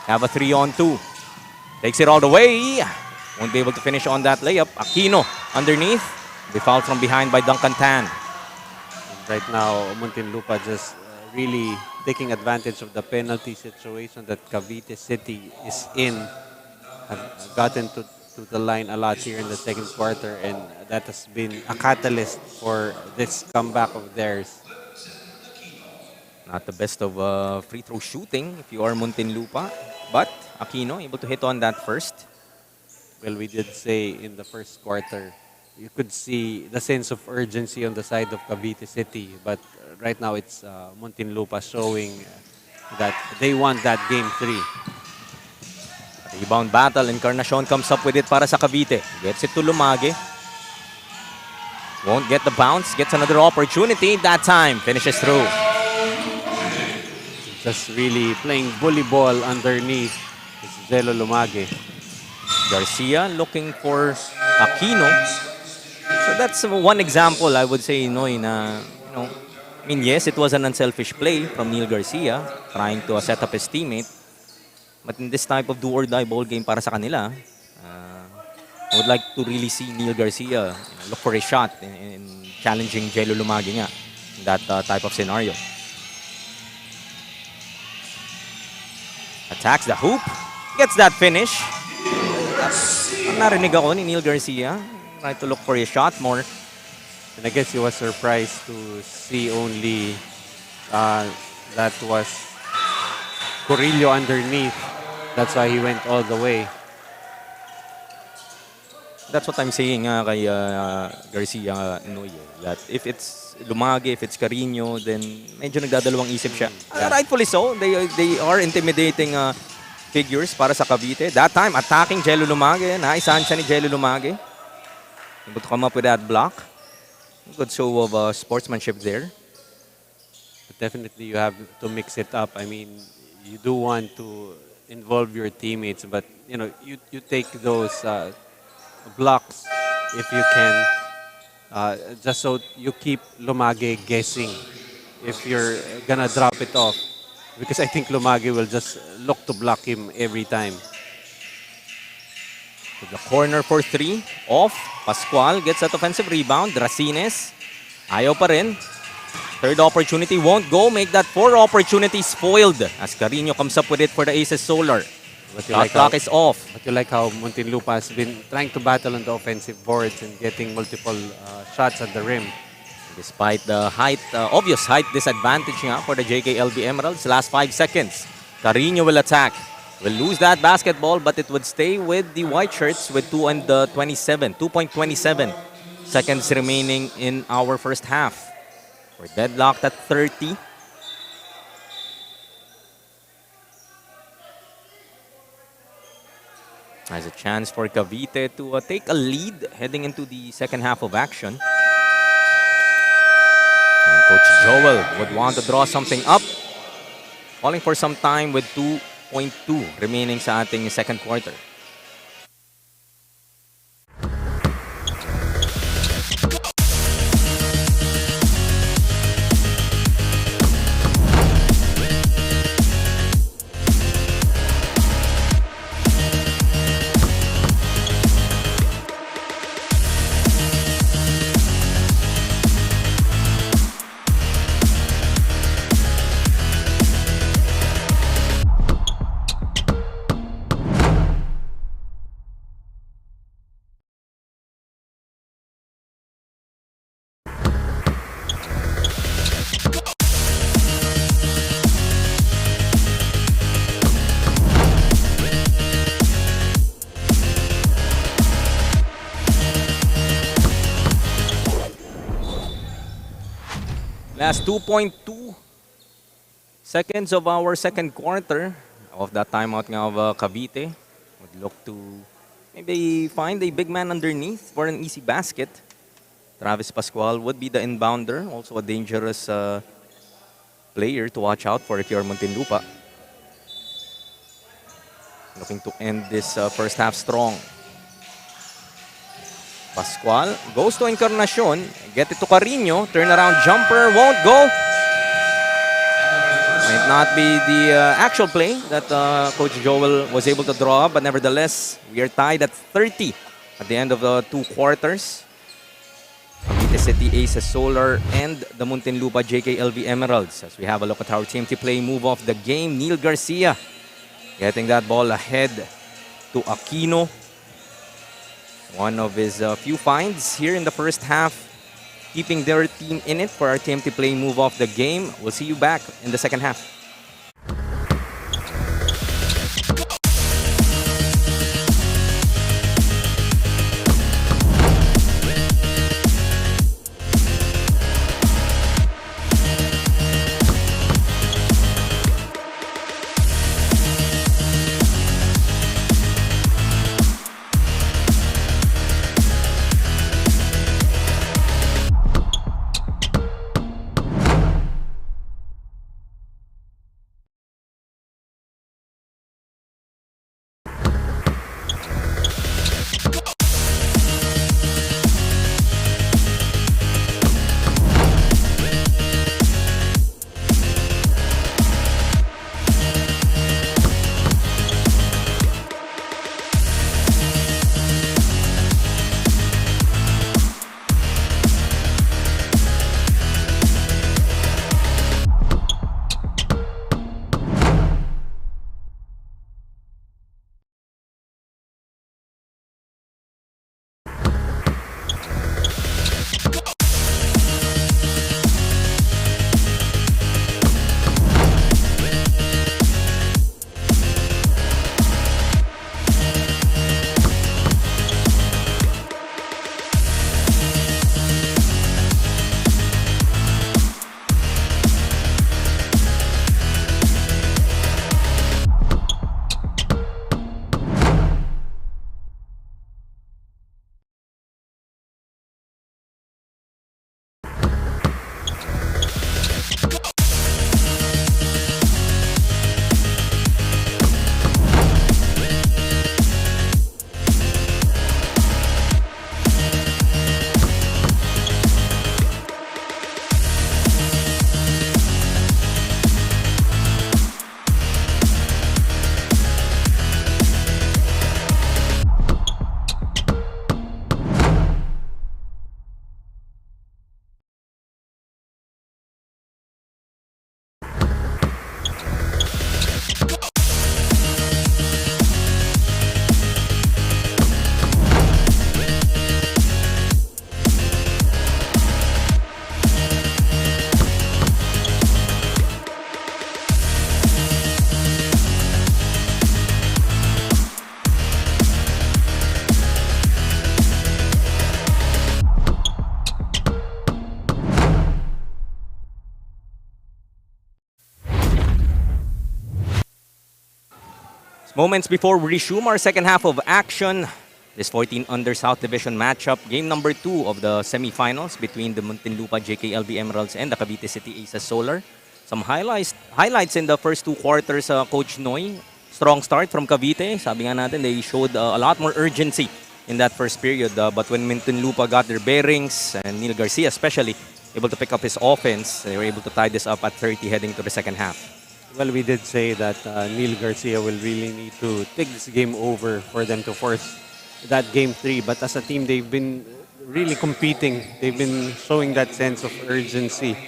Speaker 1: Have a 3-on-2. Takes it all the way. Won't be able to finish on that layup. Aquino underneath. Be fouled from behind by Duncan Tan.
Speaker 2: Right now, Muntinlupa just really taking advantage of the penalty situation that Cavite City is in. Have gotten to the line a lot here in the second quarter, and that has been a catalyst for this comeback of theirs.
Speaker 1: Not the best of free throw shooting if you are Muntinlupa, but Aquino able to hit on that first.
Speaker 2: Well, we did say in the first quarter, you could see the sense of urgency on the side of Cavite City, but right now it's Muntinlupa showing that they want that Game 3.
Speaker 1: Rebound battle. Encarnacion comes up with it para sa Cavite. Gets it to Lumage. Won't get the bounce. Gets another opportunity. That time finishes through.
Speaker 2: Just really playing bully ball underneath. It's Zelo Lumage.
Speaker 1: Garcia looking for Aquino. So that's one example, I would say, yes, it was an unselfish play from Neil Garcia trying to set up his teammate. But in this type of do-or-die ball game para sa kanila, I would like to really see Neil Garcia look for a shot in challenging Jello Lumagi nga in that type of scenario. Attacks the hoop. Gets that finish. Narinig ako ni Neil Garcia. Try to look for a shot more.
Speaker 2: And I guess he was surprised to see only that was Corillo underneath. That's why he went all the way.
Speaker 1: That's what I'm saying kay Garcia Noy. That if it's Lumagi, if it's Carino, then medyo nagdadalawang isip siya. Rightfully so. They are intimidating figures para sa Cavite. That time, attacking Jello Lumagi. Naisahan siya ni Jello Lumagi. Able to come up with that block. Good show of sportsmanship there.
Speaker 2: But definitely you have to mix it up. I mean, you do want to involve your teammates, but you know, you take those blocks if you can, just so you keep Lumagi guessing if you're gonna drop it off. Because I think Lumagi will just look to block him every time.
Speaker 1: To the corner for 3. Off. Pascual gets that offensive rebound. Racines. Ayaw pa rin. Third opportunity won't go. Make that 4 opportunity spoiled as Carino comes up with it for the Aces Solar. Shot clock is off.
Speaker 2: But you like how Muntinlupa has been trying to battle on the offensive boards and getting multiple shots at the rim.
Speaker 1: Despite the height, obvious height disadvantage nga for the JKLB Emeralds. Last 5 seconds. Carino will attack. Will lose that basketball, but it would stay with the white shirts with 2.27 seconds remaining in our first half. We're deadlocked at 30. Has a chance for Cavite to take a lead heading into the second half of action. And Coach Joel would want to draw something up. Calling for some time with 2.2 remaining sa ating second quarter. Last 2.2 seconds of our second quarter. Of that timeout nga of Cavite. Would look to maybe find a big man underneath for an easy basket. Travis Pascual would be the inbounder. Also a dangerous player to watch out for if you're Muntinlupa. Looking to end this first half strong. Pascual goes to Encarnacion. Get it to Carino. Turnaround jumper won't go. Might not be the actual play that Coach Joel was able to draw, but nevertheless, we are tied at 30 at the end of the 2 quarters. Cavite City Aces Solar and the Muntinlupa JKLB Emeralds. As we have a look at our team to play move off the game, Neil Garcia getting that ball ahead to Aquino. One of his few finds here in the first half, keeping their team in it for our TMT play move off the game. We'll see you back in the second half. Moments before we resume our second half of action, this 14 under South Division matchup, game number 2 of the semifinals between the Muntinlupa JKLB Emeralds and the Cavite City Aces Solar. Some highlights in the first 2 quarters, Coach Noy. Strong start from Cavite. Sabi nga natin, they showed a lot more urgency in that first period. But when Muntinlupa got their bearings, and Neil Garcia especially, able to pick up his offense, they were able to tie this up at 30 heading to the second half.
Speaker 2: Well, we did say that Neil Garcia will really need to take this game over for them to force that game 3. But as a team, they've been really competing. They've been showing that sense of urgency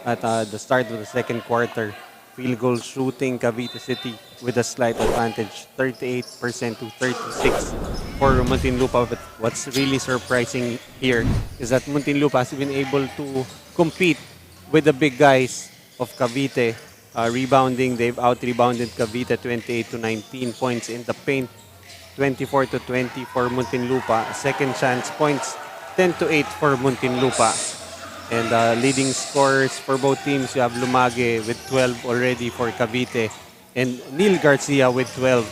Speaker 2: at the start of the second quarter. Field goal shooting, Cavite City with a slight advantage, 38% to 36 for Muntinlupa. But what's really surprising here is that Muntinlupa has been able to compete with the big guys of Cavite. Rebounding, they've out-rebounded Cavite 28 to 19 points in the paint, 24 to 20 for Muntinlupa. Second chance points, 10 to 8 for Muntinlupa. And leading scorers for both teams, you have Lumage with 12 already for Cavite, and Neil Garcia with 12.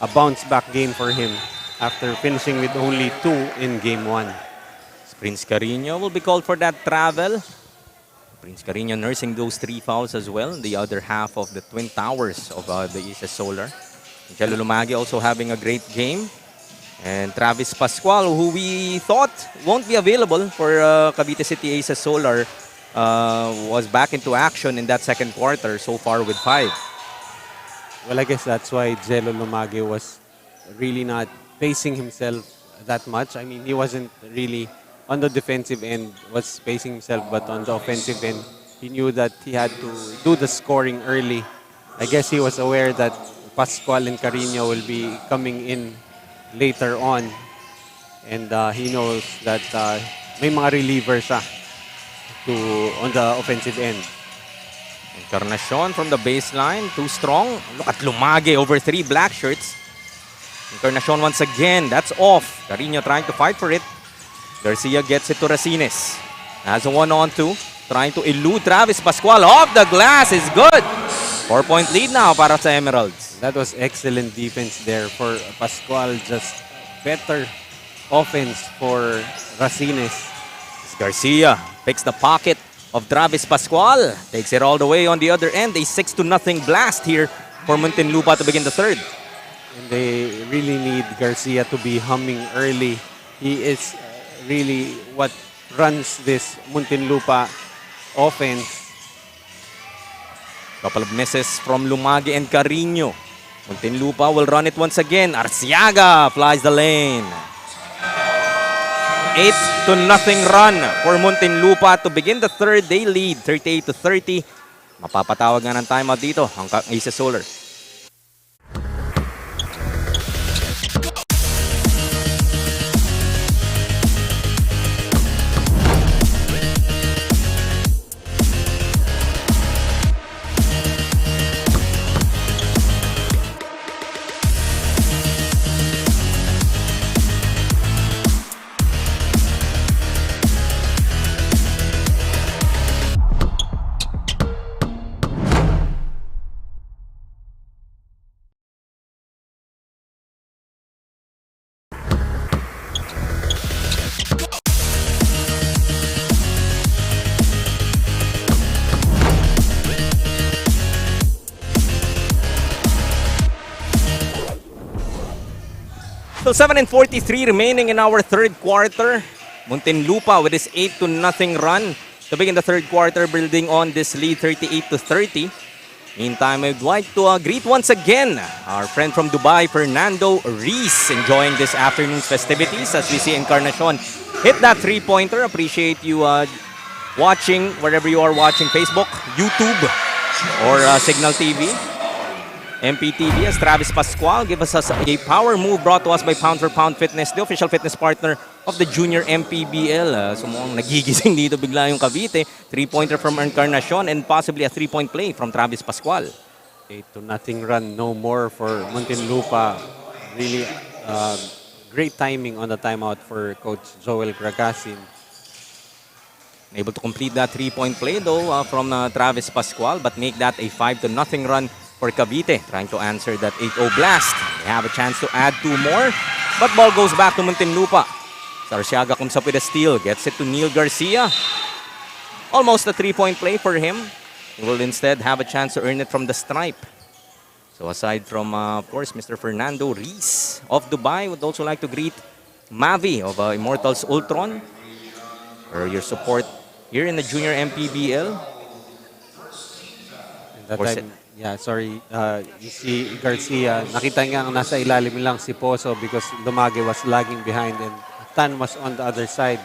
Speaker 2: A bounce-back game for him after finishing with only 2 in game 1.
Speaker 1: Prince Carino will be called for that travel. Prince Carino nursing those 3 fouls as well. The other half of the Twin Towers of the Aces Solar. Angelo Lumage also having a great game. And Travis Pascual, who we thought won't be available for Cavite City Aces Solar, was back into action in that second quarter so far with 5.
Speaker 2: Well, I guess that's why Angelo Lumage was really not pacing himself that much. I mean, he wasn't really on the defensive end, was pacing himself, but on the offensive end, he knew that he had to do the scoring early. I guess he was aware that Pascual and Carino will be coming in later on, and he knows that may mga reliever siya on the offensive end.
Speaker 1: Encarnacion from the baseline, too strong. Look at Lumage over 3 black shirts. Encarnacion once again, that's off. Carino trying to fight for it. Garcia gets it to Racines. Has a 1-on-2. Trying to elude Travis Pascual. Off the glass is good. 4-point lead now para sa Emeralds.
Speaker 2: That was excellent defense there for Pascual. Just better offense for Racines.
Speaker 1: Garcia picks the pocket of Travis Pascual. Takes it all the way on the other end. A 6-0 blast here for Muntinlupa to begin the third.
Speaker 2: And they really need Garcia to be humming early. He is really what runs this Muntinlupa offense.
Speaker 1: Couple of misses from Lumage and Carino. Muntinlupa will run it once again. Arciaga flies the lane. 8-0 run for Muntinlupa to begin the third. They lead 38 to 30. Mapapatawag nga ng timeout dito ang Aces Solar. So 7:43 remaining in our third quarter. Muntinlupa with his 8-0 run to begin the third quarter, building on this lead 38 to 30. Meantime, I'd like to greet once again our friend from Dubai, Fernando Reese, enjoying this afternoon's festivities as we see Encarnacion hit that 3-pointer. Appreciate you watching wherever you are watching, Facebook, YouTube, or Signal TV. MPTV as Travis Pascual give us a power move brought to us by Pound for Pound Fitness, the official fitness partner of the Junior MPBL. So mukhang nagigising dito bigla yung Cavite. 3-pointer from Encarnacion and possibly a 3-point play from Travis Pascual.
Speaker 2: 8-0 run, no more for Muntinlupa. Really great timing on the timeout for Coach Joel Gragasin.
Speaker 1: Able to complete that 3-point play though from Travis Pascual, but make that a 5-0 run for Cavite, trying to answer that 8-0 blast. They have a chance to add 2 more, but ball goes back to Muntinlupa. Arsiaga comes up with a steal, gets it to Neil Garcia. Almost a 3-point play for him. He will instead have a chance to earn it from the stripe. So aside from, of course, Mr. Fernando Reese of Dubai, would also like to greet Mavi of Immortals Ultron for your support here in the Junior MPBL.
Speaker 2: That time, yeah, sorry, you see Garcia, nakita niya ang nasa ilalim lang si Pozo because Lumage was lagging behind and Tan was on the other side.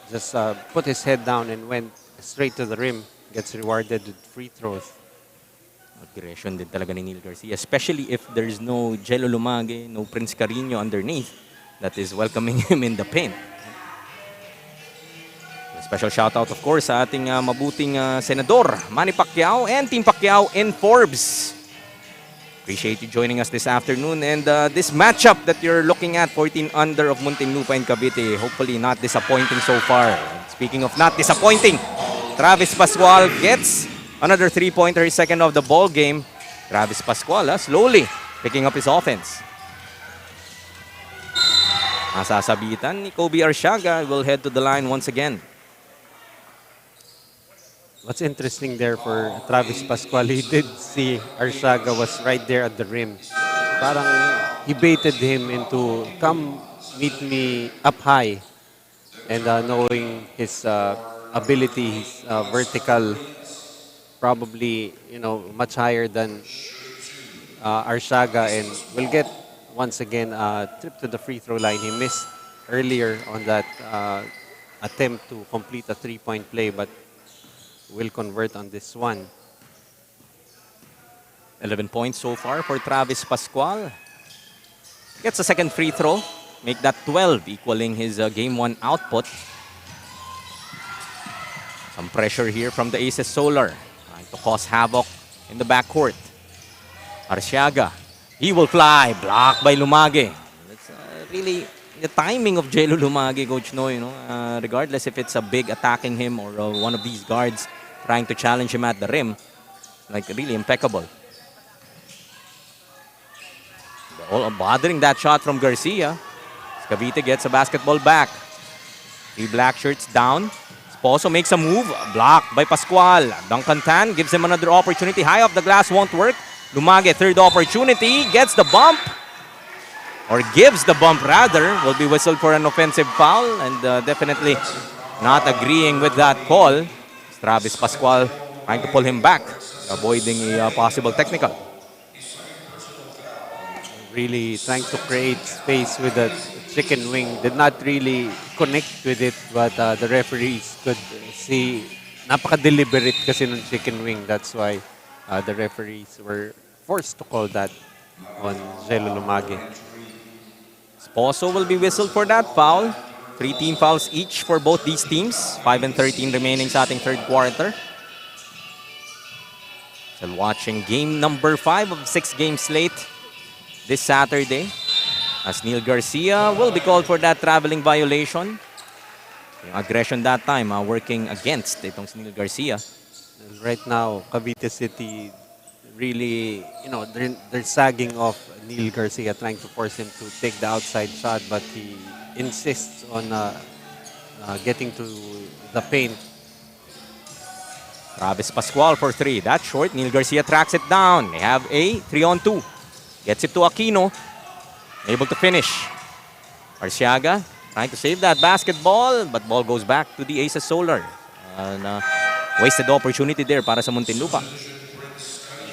Speaker 2: Just put his head down and went straight to the rim. Gets rewarded with free throws.
Speaker 1: Aggression din talaga ni Neil Garcia, especially if there's no Jello Lumage, no Prince Carino underneath that is welcoming him in the paint. A special shout out of course sa ating mabuting senador Manny Pacquiao and Team Pacquiao in Forbes. Appreciate you joining us this afternoon, and this matchup that you're looking at, 14 under of Muntinlupa and Cavite, hopefully not disappointing so far. Speaking of not disappointing, Travis Pascual gets another 3-pointer, his second of the ball game. Travis Pascual slowly picking up his offense. Masasabitan ni Kobe Arsiaga will head to the line once again.
Speaker 2: What's interesting there for Travis Pascual, he did see Arsiaga was right there at the rim. Parang he baited him into, come meet me up high. And knowing his ability, his vertical, probably, you know, much higher than Arsiaga, and will get once again a trip to the free throw line. He missed earlier on that attempt to complete a 3-point play, but will convert on this one.
Speaker 1: 11 points so far for Travis Pascual. Gets a second free throw, make that 12, equaling his game 1 output. Some pressure here from the Aces Solar, trying to cause havoc in the backcourt. Arsiaga, he will fly, blocked by Lumage. That's really the timing of Jello Lumage, Coach Noy, regardless if it's a big attacking him or one of these guards trying to challenge him at the rim, like really impeccable. All bothering that shot from Garcia. Cavite gets a basketball back. 3 black shirts down. Pozo makes a move, blocked by Pascual. Duncan Tan gives him another opportunity. High off the glass won't work. Lumage, third opportunity, gets the bump. Or gives the bump rather. Will be whistled for an offensive foul, and definitely not agreeing with that call. Travis Pascual trying to pull him back, avoiding a possible technical.
Speaker 2: Really trying to create space with the chicken wing. Did not really connect with it, but the referees could see napaka-deliberate kasi ng chicken wing. That's why the referees were forced to call that on Jello Lumage.
Speaker 1: Pozo will be whistled for that foul. 3 team fouls each for both these teams. 5 and 13 remaining sa ating third quarter. Still watching game number 5 of 6-game slate this Saturday, as Neil Garcia will be called for that traveling violation. Yung aggression that time working against itong si Neil Garcia.
Speaker 2: Right now, Cavite City really, they're sagging off Neil Garcia, trying to force him to take the outside shot, but he insists on getting to the paint.
Speaker 1: Travis Pascual for 3. That's short. Neil Garcia tracks it down. They have a 3-on-2. Gets it to Aquino. Able to finish. Arsiaga trying to save that basketball, but ball goes back to the Aces Solar. Wasted opportunity there para sa Muntinlupa.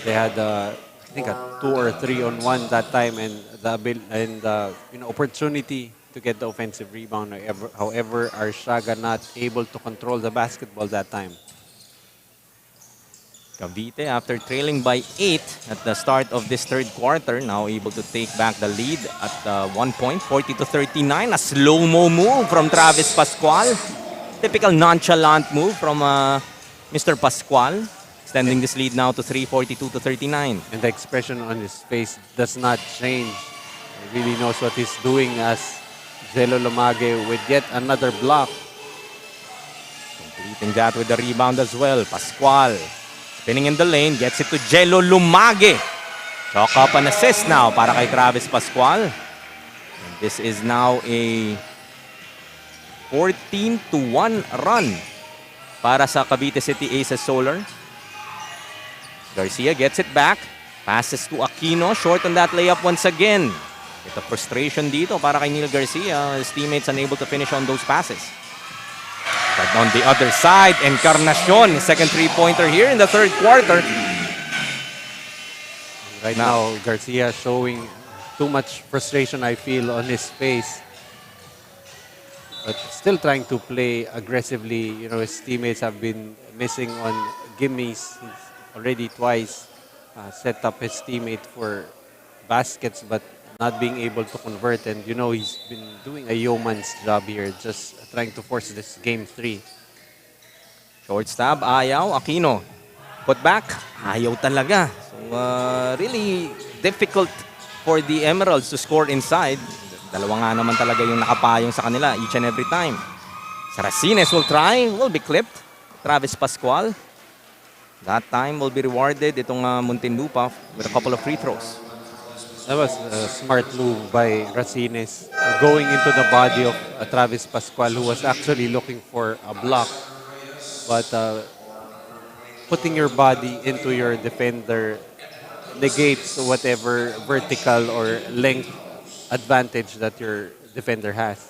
Speaker 2: They had, I think, a 2 or 3-on-1 that time, and the opportunity to get the offensive rebound. However, Arsiaga not able to control the basketball that time.
Speaker 1: Cavite, after trailing by 8 at the start of this third quarter, now able to take back the lead at 1 point, 40-39. A slow-mo move from Travis Pascual. Typical nonchalant move from Mr. Pascual, extending this lead now to 3, 42-39.
Speaker 2: And the expression on his face does not change. He really knows what he's doing, as Jello Lumage with yet another block.
Speaker 1: Completing that with the rebound as well. Pascual spinning in the lane, gets it to Jello Lumage. Chalk up an assist now para kay Travis Pascual. And this is now a 14-1 run para sa Cavite City Aces Solar. Garcia gets it back. Passes to Aquino. Short on that layup once again. Ito frustration dito para kay Neil Garcia. His teammates unable to finish on those passes. But on the other side, Encarnacion, second three-pointer here in the third quarter.
Speaker 2: Right now, Garcia showing too much frustration, I feel, on his face. But still trying to play aggressively. You know, his teammates have been missing on gimmies. He's already twice set up his teammate for baskets, but not being able to convert. And, you know, he's been doing a yeoman's job here, just trying to force this game 3.
Speaker 1: Short stab, ayaw. Aquino, put back, ayaw talaga. So, really difficult for the Emeralds to score inside. Dalawa nga naman talaga yung nakapayong sa kanila each and every time. Saracines will try, will be clipped. Travis Pascual. That time will be rewarded itong Muntinlupa with a couple of free throws.
Speaker 2: That was a smart move by Racines, going into the body of Travis Pascual, who was actually looking for a block. But putting your body into your defender negates whatever vertical or length advantage that your defender has.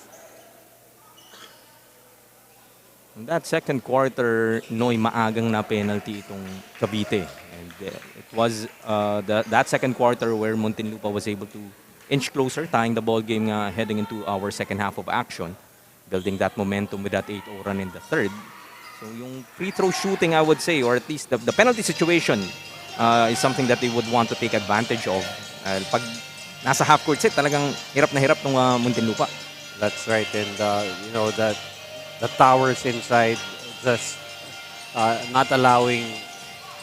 Speaker 1: In that second quarter, Noy, maagang na penalty itong Cavite. And it was that second quarter where Muntinlupa was able to inch closer, tying the ball game heading into our second half of action, building that momentum with that 8-0 run in the third. So yung free throw shooting, I would say, or at least the penalty situation is something that they would want to take advantage of. Pag nasa half court set, talagang hirap na hirap ng Muntinlupa.
Speaker 2: That's right. And, you know, that the towers inside just not allowing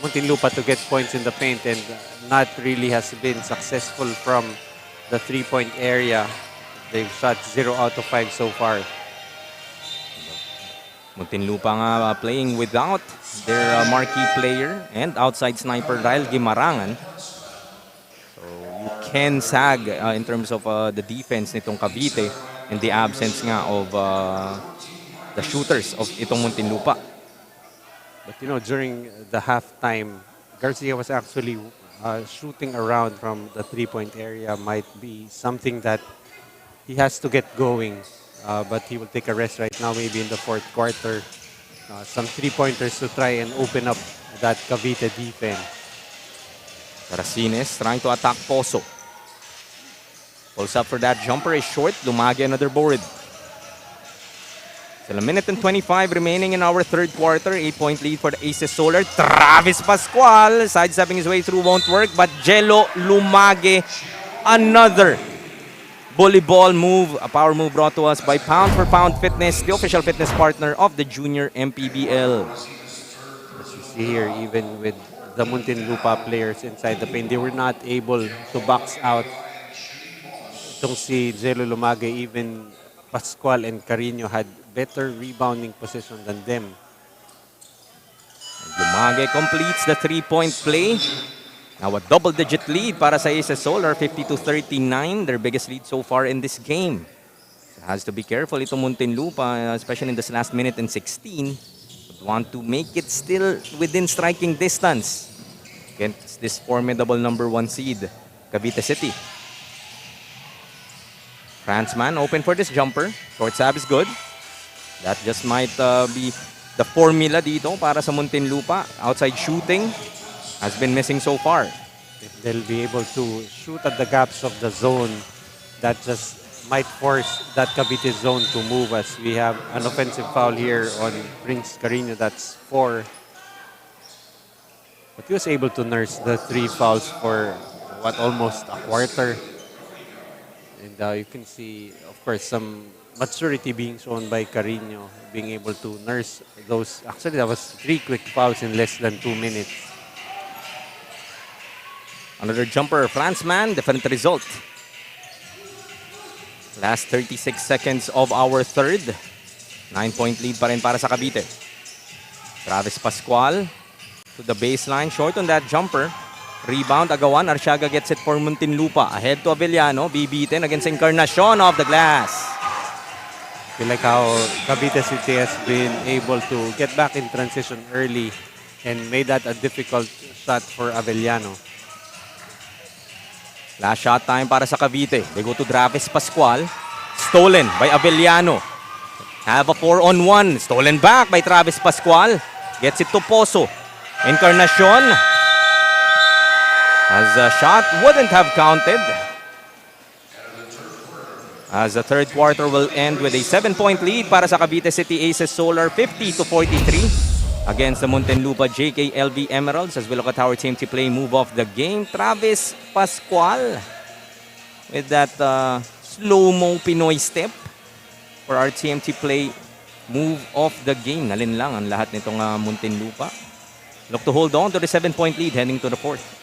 Speaker 2: Muntinlupa to get points in the paint, and not really has been successful from the three-point area. They've shot 0 out of 5 so far.
Speaker 1: Muntinlupa nga playing without their marquee player and outside sniper Ryle Gimarangan. So you can sag in terms of the defense nitong Cavite in the absence nga of the shooters of itong Muntinlupa.
Speaker 2: But you know, during the halftime, Garcia was actually shooting around from the three-point area. Might be something that he has to get going. But he will take a rest right now, maybe in the fourth quarter. Some three-pointers to try and open up that Cavite defense.
Speaker 1: Racines trying to attack Poso. Pulls up for that jumper is short. Lumagi another board. Still a minute and 25 remaining in our third quarter. 8-point lead for the Aces Solar. Travis Pascual sidestepping his way through won't work, but Jello Lumage, another bully ball move, a power move brought to us by Pound for Pound Fitness, the official fitness partner of the Junior MPBL.
Speaker 2: As you see here, even with the Muntinlupa players inside the paint, they were not able to box out itong si Jello Lumage. Even Pascual and Carino had better rebounding position than them.
Speaker 1: And Lumage completes the three-point play. Now a double-digit lead para sa Aces Solar, 50-39, their biggest lead so far in this game. So has to be careful itong Muntinlupa, especially in this last minute and 16. Would want to make it still within striking distance against this formidable number 1 seed, Cavite City. Franzman open for this jumper. Short stab is good. That just might be the formula dito para sa Muntinlupa. Outside shooting has been missing so far.
Speaker 2: If they'll be able to shoot at the gaps of the zone, that just might force that Cavite zone to move, as we have an offensive foul here on Prince Carino. That's 4. But he was able to nurse the 3 fouls for almost a quarter. And you can see, of course, some maturity being shown by Carino, being able to nurse those. Actually, that was 3 quick fouls in less than 2 minutes.
Speaker 1: Another jumper, Franzman, different result. Last 36 seconds of our third. 9-point lead pa rin para sa Cavite. Travis Pascual to the baseline, short on that jumper. Rebound, Agawan. Arsiaga gets it for Muntinlupa. Ahead to Avellano. Bibitin against Encarnacion off the glass.
Speaker 2: I feel like how Cavite City has been able to get back in transition early and made that a difficult shot for Avellano.
Speaker 1: Last shot time para sa Cavite. They go to Travis Pascual. Stolen by Avellano. Have a 4-on-1. Stolen back by Travis Pascual. Gets it to Pozo. Encarnacion. As a shot wouldn't have counted. As the third quarter will end with a 7-point lead para sa Cavite City Aces Solar, 50-43 against the Muntinlupa JKLV Emeralds. As we look at our team to play move off the game, Travis Pascual with that slow-mo Pinoy step for our TMT play move off the game. Nalin lang ang lahat nitong Muntinlupa. Look to hold on to the 7-point lead heading to the fourth.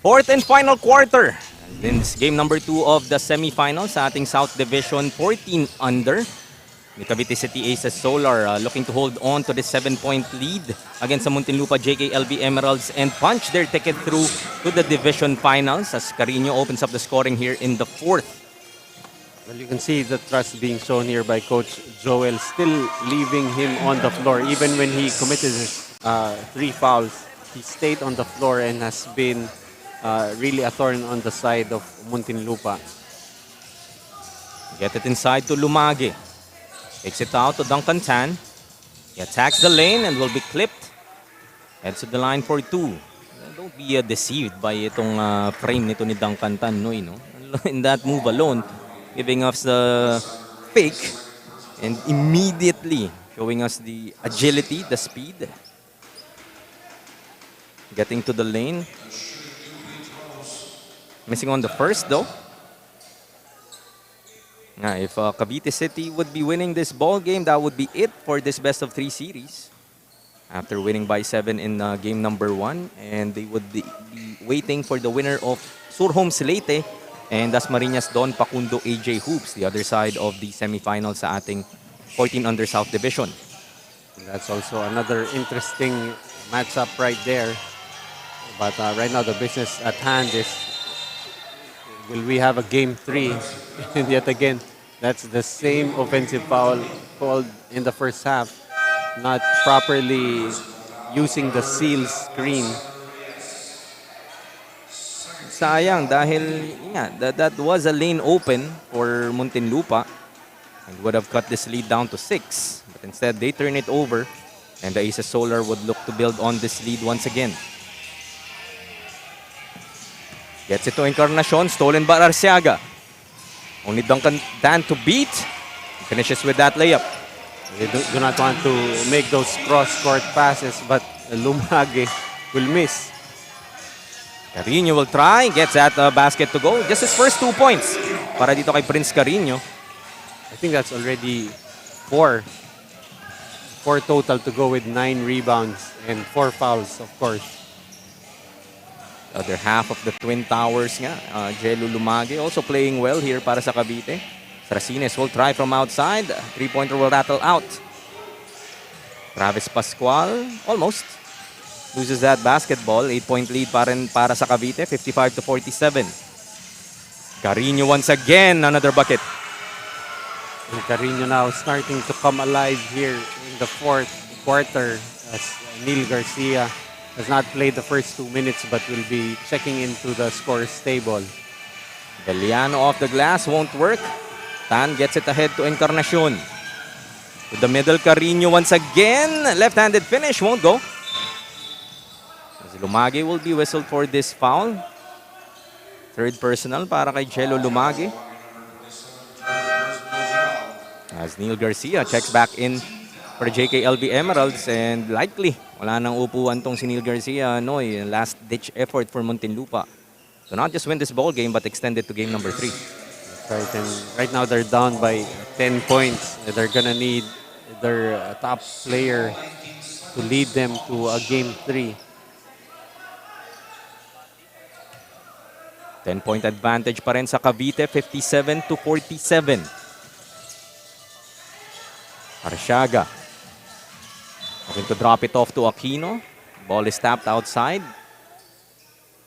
Speaker 1: Fourth and final quarter. This game number 2 of the semifinals sa ating South Division, 14 under. The Cavite City Aces Solar looking to hold on to the 7-point lead against the Muntinlupa JKLV Emeralds and punch their ticket through to the division finals as Carino opens up the scoring here in the fourth.
Speaker 2: Well, you can see the trust being shown here by Coach Joel, still leaving him on the floor. Even when he committed his 3 fouls, he stayed on the floor and has been really a thorn on the side of Muntinlupa.
Speaker 1: Get it inside to Lumage. Takes it out to Duncan Tan. He attacks the lane and will be clipped. Heads to the line for 2. Don't be deceived by itong frame nito ni Duncan Tan, no? In that move alone, giving us the fake and immediately showing us the agility, the speed. Getting to the lane. Missing on the first though. If Cavite City would be winning this ball game, that would be it for this best of 3 series. After winning by 7 in game number 1, and they would be waiting for the winner of Surhomes Leyte and Dasmariñas Don Pacundo AJ Hoops, the other side of the semifinals sa ating 14 under South Division.
Speaker 2: That's also another interesting matchup right there. But right now the business at hand is, will we have a game 3? And yet again, that's the same offensive foul called in the first half. Not properly using the seal screen.
Speaker 1: Sayang dahil that was a lane open for Muntinlupa and would have cut this lead down to 6. But instead, they turn it over and the Aces Solar would look to build on this lead once again. Gets it to Encarnacion, stolen by Arsiaga. Only Duncan Dan to beat. He finishes with that layup.
Speaker 2: They do not want to make those cross-court passes, but Lumage will miss.
Speaker 1: Carino will try, gets that basket to go. Just his first 2 points para dito kay Prince Carino.
Speaker 2: I think that's already 4. 4 total to go with 9 rebounds and 4 fouls, of course.
Speaker 1: Other half of the Twin Towers nga. Jello Lumage also playing well here para sa Cavite. Racines will try from outside. 3-pointer will rattle out. Travis Pascual almost loses that basketball. 8-point lead para sa Cavite. 55-47. Carino once again. Another bucket.
Speaker 2: And Carino now starting to come alive here in the fourth quarter as Neil Garcia has not played the first 2 minutes but will be checking into the scores table.
Speaker 1: Beliano off the glass won't work. Tan gets it ahead to Encarnacion. To the middle, Carino once again. Left-handed finish, won't go. As Lumage will be whistled for this foul. Third personal para kay Jello Lumage. As Neil Garcia checks back in for JKLB Emeralds, and likely wala nang upuan tong si Neil Garcia. Noy, last-ditch effort for Muntinlupa to not just win this ball game but extend it to game number 3.
Speaker 2: Right, and right now they're down by 10 points. They're gonna need their top player to lead them to a game 3.
Speaker 1: 10-point advantage pa rin sa Cavite, 57-47. Arsiaga hoping to drop it off to Aquino. Ball is tapped outside.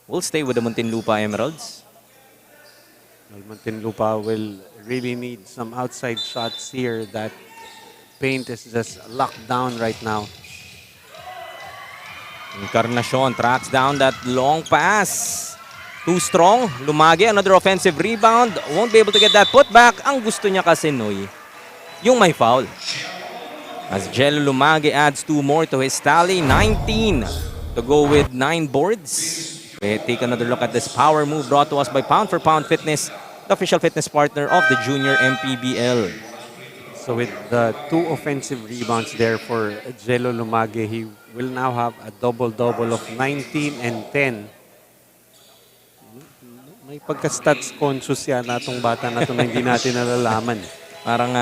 Speaker 1: We'll stay with the Muntinlupa Emeralds.
Speaker 2: Well, Muntinlupa will really need some outside shots here. That paint is just locked down right now.
Speaker 1: Encarnacion tracks down that long pass. Too strong. Lumage, another offensive rebound. Won't be able to get that putback. Ang gusto niya kasi, Noy, yung may foul. As Jello Lumage adds 2 more to his tally. 19 to go with 9 boards. We take another look at this power move brought to us by Pound for Pound Fitness, the official fitness partner of the Junior MPBL.
Speaker 2: So with the 2 offensive rebounds there for Jello Lumage, he will now have a double-double of 19 and 10. May pagka-stats conscious yan natong bata na ito na hindi natin nalalaman.
Speaker 1: Parang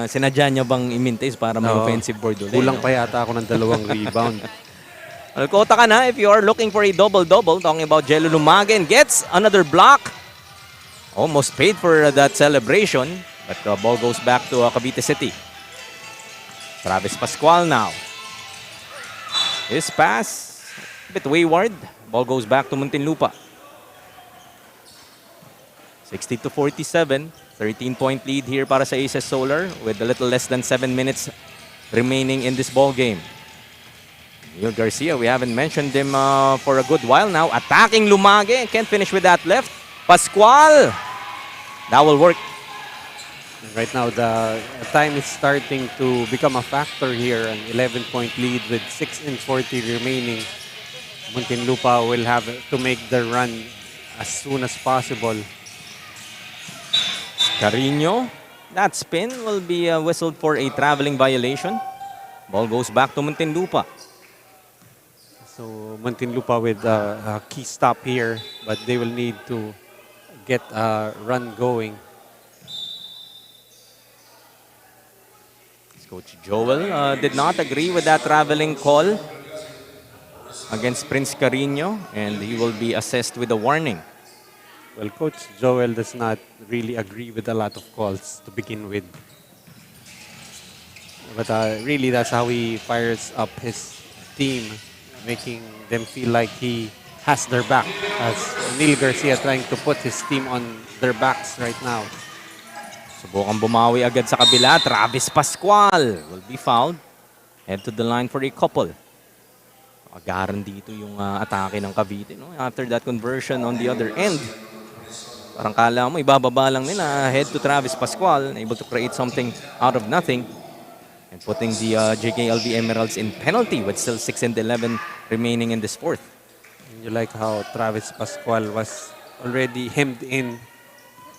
Speaker 1: sinadya niya bang imintis para may offensive board ulit.
Speaker 2: Kulang pa yata ako ng 2 rebound.
Speaker 1: Alkota ka na if you are looking for a double-double. Talking about Jello Lumage, gets another block. Almost paid for that celebration. But the ball goes back to Cavite City. Travis Pascual now. His pass, a bit wayward. Ball goes back to Muntinlupa. 60-47. 13-point lead here para sa Aces Solar with a little less than 7 minutes remaining in this ball game. Neil Garcia, we haven't mentioned him for a good while now. Attacking Lumage. Can't finish with that left. Pascual. That will work.
Speaker 2: Right now, the time is starting to become a factor here. An 11-point lead with 6:40 remaining. Muntinlupa will have to make the run as soon as possible.
Speaker 1: Carino. That spin will be whistled for a traveling violation. Ball goes back to Muntinlupa.
Speaker 2: So Muntinlupa with a key stop here, but they will need to get a run going.
Speaker 1: Coach Joel did not agree with that traveling call against Prince Carino, and he will be assessed with a warning.
Speaker 2: Well, Coach Joel does not really agree with a lot of calls to begin with. But really, that's how he fires up his team, making them feel like he has their back. As Neil Garcia trying to put his team on their backs right now.
Speaker 1: Subukan bumawi agad sa kabila. Travis Pascual will be fouled. Head to the line for a couple. Agaran dito yung atake ng Cavite. No? After that conversion on the other end, parang kala mo, ibababa lang nila. Head to Travis Pascual, able to create something out of nothing. And putting the JKLB Emeralds in penalty with still 6 and 11 remaining in this fourth.
Speaker 2: You like how Travis Pascual was already hemmed in.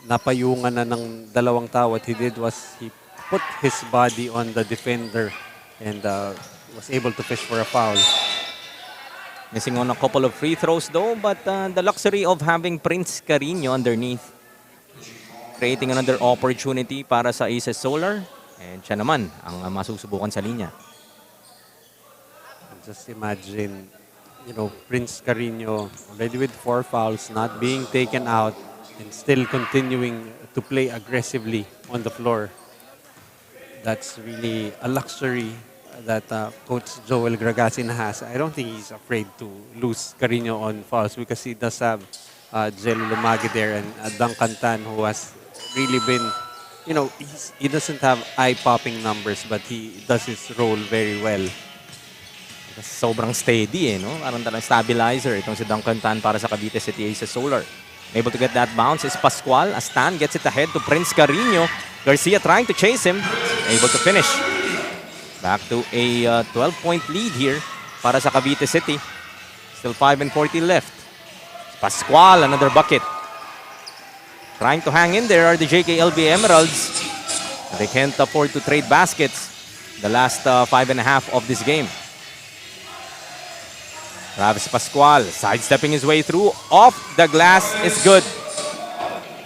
Speaker 2: Napayungan na ng dalawang tao. What he did was he put his body on the defender and was able to fish for a foul.
Speaker 1: Missing on a couple of free throws though, but the luxury of having Prince Carino underneath, creating another opportunity para sa Aces Solar. And siya naman ang masusubukan sa linya.
Speaker 2: Just imagine, you know, Prince Carino already with 4 fouls, not being taken out, and still continuing to play aggressively on the floor. That's really a luxury that Coach Joel Gragasin has. I don't think he's afraid to lose Carino on fouls because he does have Jello Lumage there and Duncan Tan, who has really been, you know, he doesn't have eye-popping numbers, but he does his role very well.
Speaker 1: Sobrang steady no? Parang talagang stabilizer itong si Duncan Tan para sa Cavite City Aces Solar. Able to get that bounce is Pascual. As Tan gets it ahead to Prince Carino. Garcia trying to chase him. Able to finish. Back to a 12-point lead here para sa Cavite City. Still 5 and 40 left. Pascual, another bucket. Trying to hang in there are the JKLB Emeralds. They can't afford to trade baskets. the last 5.5 of this game. Travis Pascual sidestepping his way through. Off the glass is good.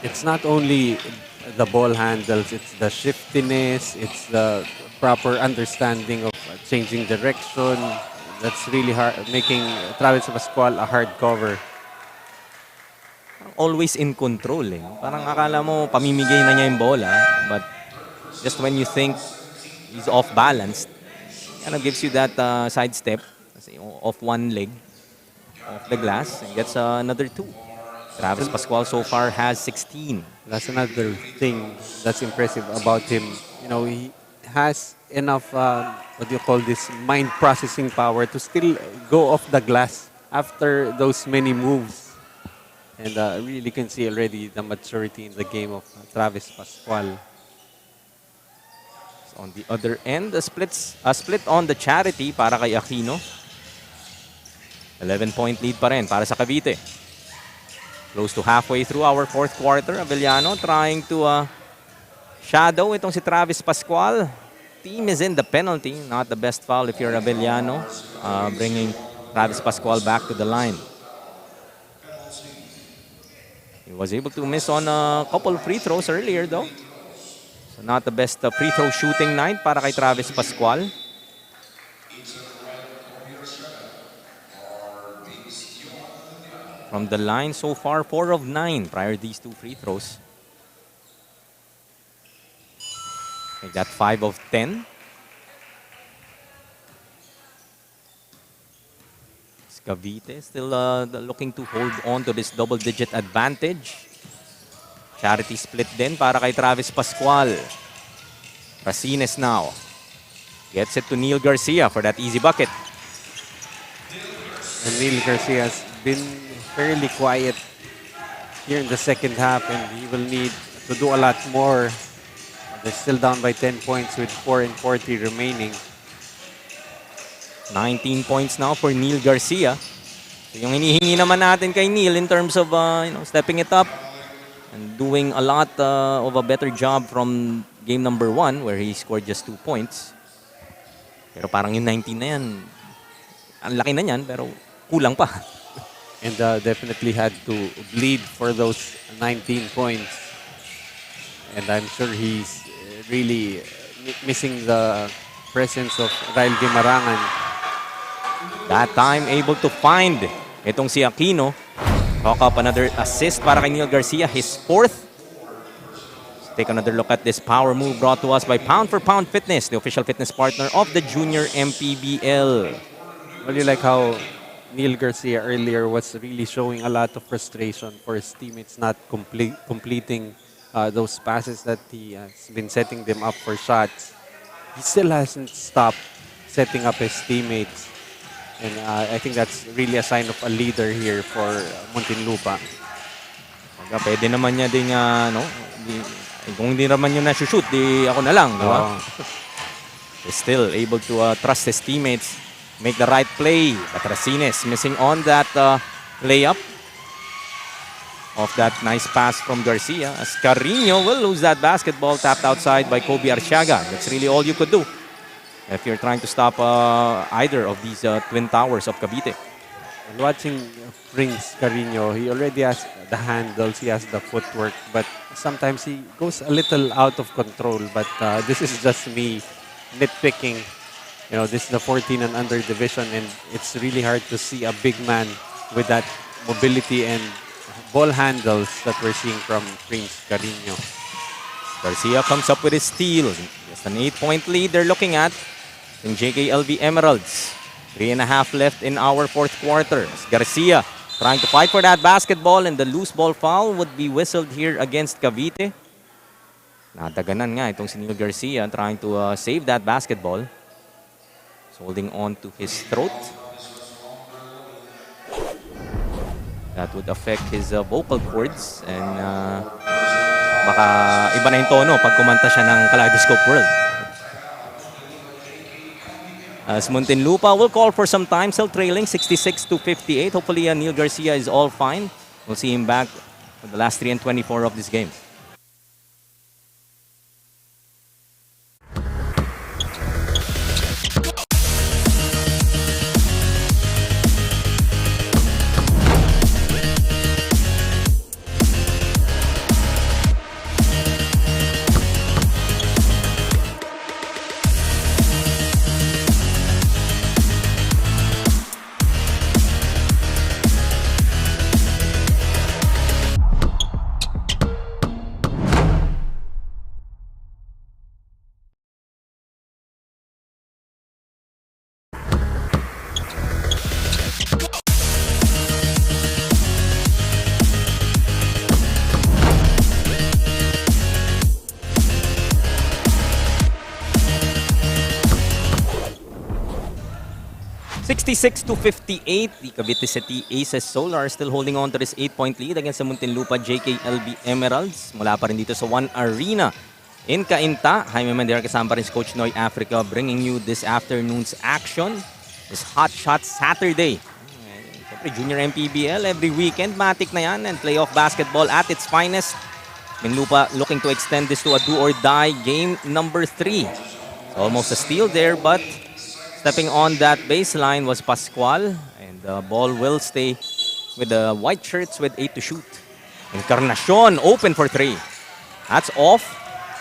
Speaker 2: It's not only the ball handles, it's the shiftiness, it's the proper understanding of changing direction. That's really hard, making Travis Pascual a hard cover.
Speaker 1: Always in control. Eh. Parang akala mo pamimigay na niya yung bola, but just when you think he's off balance, kind of gives you that sidestep off one leg, off the glass, and gets another 2. Travis Pascual so far has 16.
Speaker 2: That's another thing that's impressive about him. You know, he has enough, what do you call this, mind processing power to still go off the glass after those many moves. And really can see already the maturity in the game of Travis Pascual.
Speaker 1: So on the other end, a split on the charity para kay Aquino. 11-point lead pa rin para sa Cavite. Close to halfway through our fourth quarter. Avellano trying to shadow itong si Travis Pascual. Team is in the penalty. Not the best foul if you're Avellano. Bringing Travis Pascual back to the line. He was able to miss on a couple free throws earlier though. So not the best free throw shooting night para kay Travis Pascual. From the line so far, 4 of 9 prior to these 2 free throws. Make that 5 of 10. Cavite still looking to hold on to this double-digit advantage. Charity split din para kay Travis Pascual. Racines now. Gets it to Neil Garcia for that easy bucket.
Speaker 2: And Neil Garcia has been fairly quiet here in the second half, and he will need to do a lot more. They're still down by 10 points with 4:40 remaining.
Speaker 1: 19 points now for Neil Garcia. So yung hinihingi naman natin kay Neil in terms of stepping it up and doing a lot of a better job from game number 1 where he scored just 2 points. Pero parang yung 19 na yan, ang laki na yan pero kulang pa.
Speaker 2: And definitely had to bleed for those 19 points. And I'm sure he's really missing the presence of Ryle Guimarangan.
Speaker 1: That time able to find itong si Aquino. Talk up another assist para kay Neil Garcia, his 4th. Let's take another look at this power move brought to us by Pound for Pound Fitness, the official fitness partner of the Junior MPBL.
Speaker 2: Well, you like how Neil Garcia earlier was really showing a lot of frustration for his teammates not completing those passes that he has been setting them up for shots. He still hasn't stopped setting up his teammates. And I think that's really a sign of a leader here for Muntinlupa.
Speaker 1: Pwede naman niya ding, kung hindi naman yun na-shoot, di ako na lang, di ba? He's still able to trust his teammates, make the right play. But Racines missing on that layup of that nice pass from Garcia. As Carino will lose that basketball, tapped outside by Kobe Arciaga. That's really all you could do if you're trying to stop either of these twin towers of Cavite.
Speaker 2: And watching Prince Carino, he already has the handles, he has the footwork, but sometimes he goes a little out of control. But this is just me nitpicking. You know, this is the 14 and under division, and it's really hard to see a big man with that mobility and ball handles that we're seeing from Prince Carino.
Speaker 1: Garcia comes up with his steal. Just an 8-point lead they're looking at in JKLV Emeralds. 3.5 left in our fourth quarter. Garcia trying to fight for that basketball, and the loose ball foul would be whistled here against Cavite. Nadaganan nga itong si Neil Garcia trying to save that basketball. He's holding on to his throat. That would affect his vocal cords, and baka iba na yung tono pag kumanta siya ng Kaleidoscope World. As Muntinlupa will call for some time, still trailing 66-58. Hopefully Neil Garcia is all fine. We'll see him back for the last 3 and 24 of this game. 66 to 58, the Cavite City Aces Solar still holding on to this 8-point lead against the Muntinlupa JKLB Emeralds. Mula pa rin dito sa One Arena in Cainta. Jaime Mendera kasama pa rin si Coach Noy Africa bringing you this afternoon's action. This Hot Shot Saturday. Siyempre, Junior MPBL every weekend. Matic na yan and playoff basketball at its finest. Muntinlupa looking to extend this to a do-or-die game number 3. Almost a steal there, but stepping on that baseline was Pascual, and the ball will stay with the white shirts with 8 to shoot. Encarnacion open for 3. That's off.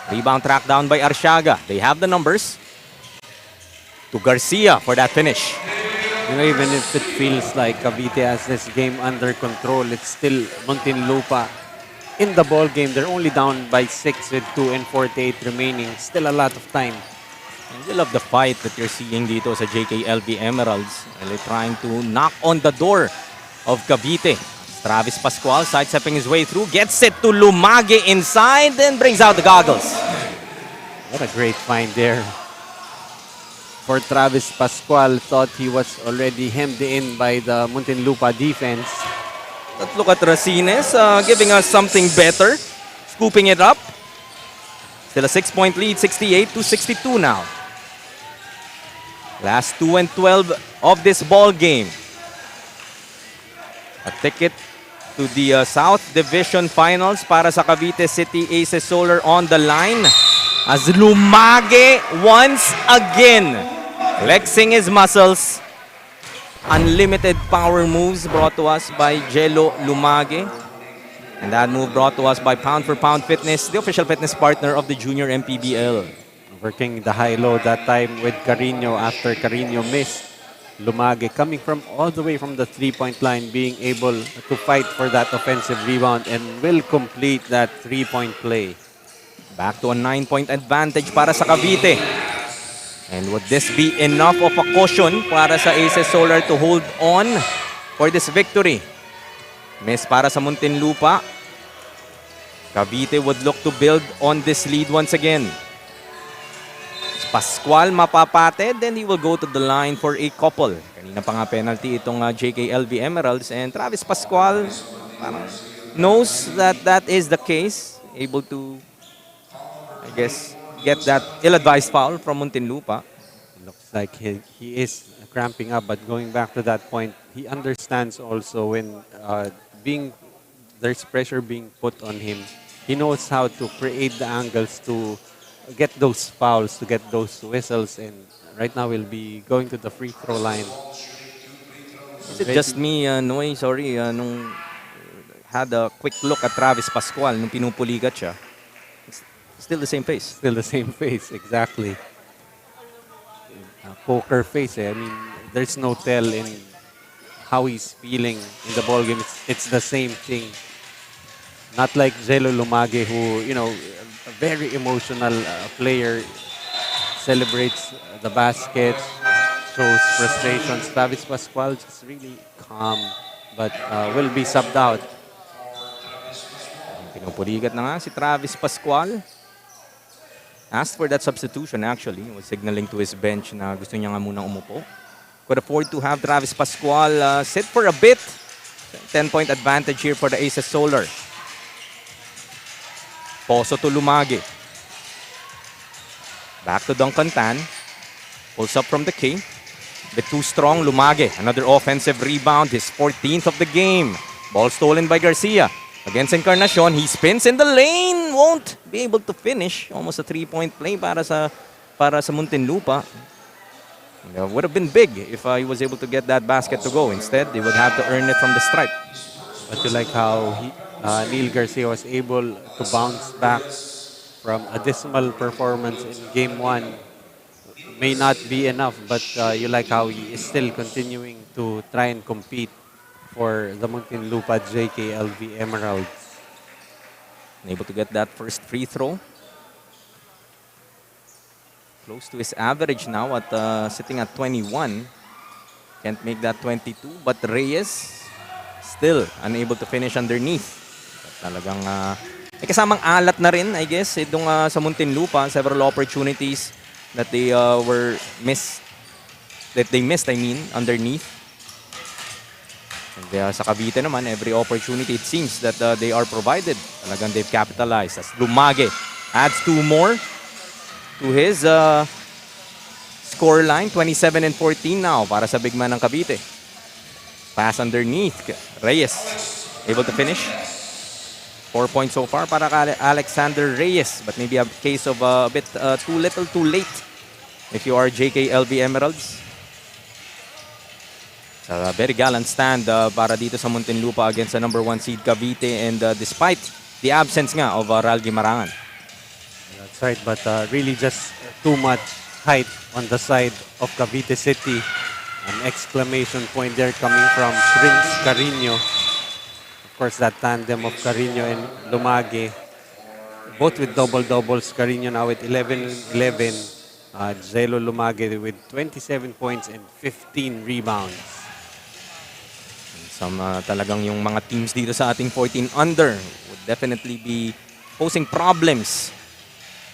Speaker 1: Rebound tracked down by Arsiaga. They have the numbers. To Garcia for that finish.
Speaker 2: You know, even if it feels like Cavite has this game under control, it's still Muntinlupa in the ball game. They're only down by 6 with 2 and 48 remaining. Still a lot of time.
Speaker 1: I love the fight that you're seeing dito sa JKLB Emeralds. Really trying to knock on the door of Cavite. Travis Pascual sidestepping his way through. Gets it to Lumage inside and brings out the goggles.
Speaker 2: What a great find there. For Travis Pascual, thought he was already hemmed in by the Muntinlupa defense.
Speaker 1: Let's look at Racines giving us something better. Scooping it up. Still a 6-point lead, 68 to 62 now. Last 2 and 12 of this ball game. A ticket to the South Division Finals para sa Cavite City Aces Solar on the line. As Lumage once again flexing his muscles. Unlimited power moves brought to us by Jello Lumage. And that move brought to us by Pound for Pound Fitness, the official fitness partner of the Junior MPBL.
Speaker 2: Working the high-low that time with Carino after Carino missed. Lumage coming from all the way from the 3-point line, being able to fight for that offensive rebound and will complete that 3-point play.
Speaker 1: Back to a 9-point advantage para sa Cavite. And would this be enough of a caution para sa Aces Solar to hold on for this victory? Miss para sa Muntinlupa. Cavite would look to build on this lead once again. Pascual mapapate, then he will go to the line for a couple. Kanina pa nga penalty itong JKLB Emeralds, and Travis Pascual knows that that is the case. Able to, I guess, get that ill-advised foul from Muntinlupa.
Speaker 2: Looks like he is cramping up, but going back to that point, he understands also when there's pressure being put on him. He knows how to create the angles to get those fouls, to get those whistles, and right now we'll be going to the free throw line.
Speaker 1: Is it just me, Noy, sorry, nung had a quick look at Travis Pascual nung pinupuligat siya, it's still the same face.
Speaker 2: Still the same face, exactly. Poker face, eh. I mean, there's no tell in how he's feeling in the ball game. It's the same thing. Not like Jello Lumage, who, you know, a very emotional player, celebrates the basket, shows frustrations. Travis Pascual just really calm, but will be subbed out.
Speaker 1: Pinupuligat na nga si Travis Pascual. Asked for that substitution actually. He was signaling to his bench na gusto niya nga munang umupo. Could afford to have Travis Pascual sit for a bit. 10-point advantage here for the Aces Solar. Poso to Lumage. Back to Duncan Tan. Pulls up from the K. Bit too strong, Lumage. Another offensive rebound, his 14th of the game. Ball stolen by Garcia. Against Encarnacion, he spins in the lane. Won't be able to finish. Almost a 3-point play para sa Muntinlupa. Would have been big if he was able to get that basket to go. Instead, they would have to earn it from the stripe.
Speaker 2: But you like how Neil Garcia was able to bounce back from a dismal performance in Game 1. May not be enough, but you like how he is still continuing to try and compete for the Muntinlupa JKLB Emeralds.
Speaker 1: Able to get that first free throw. Close to his average now at sitting at 21. Can't make that 22, but Reyes still unable to finish underneath. Talagang kasamang alat na rin, I guess, itong sa Muntinlupa. Several opportunities that they were missed missed, I mean, underneath. And sa Cavite naman, every opportunity it seems that they are provided. Talagang they've capitalized. As Lumage adds 2 more to his score line. 27 and 14 now para sa big man ng Cavite. Pass underneath. Reyes able to finish. 4 points so far para kay Alexander Reyes. But maybe a case of a bit too little, too late if you are JKLV Emeralds. A very gallant stand para dito sa Muntinlupa against the number 1 seed Cavite, and despite the absence nga of Ralgi Marangan.
Speaker 2: That's right, but really just too much height on the side of Cavite City. An exclamation point there coming from Prince Carino. Of course, that tandem of Carino and Lumage, both with double-doubles. Carino now with 11-11. Zelo Lumage with 27 points and 15 rebounds.
Speaker 1: Talagang yung mga teams dito sa ating 14 under would definitely be posing problems.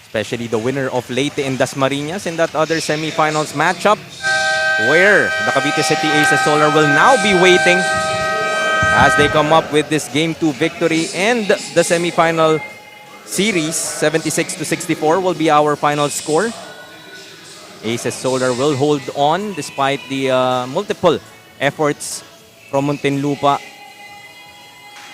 Speaker 1: Especially the winner of Leyte and Dasmariñas in that other semifinals matchup, where the Cavite City Aces Solar will now be waiting as they come up with this Game 2 victory, and the semifinal series, 76-64 will be our final score. Aces Solar will hold on despite the multiple efforts from Muntinlupa.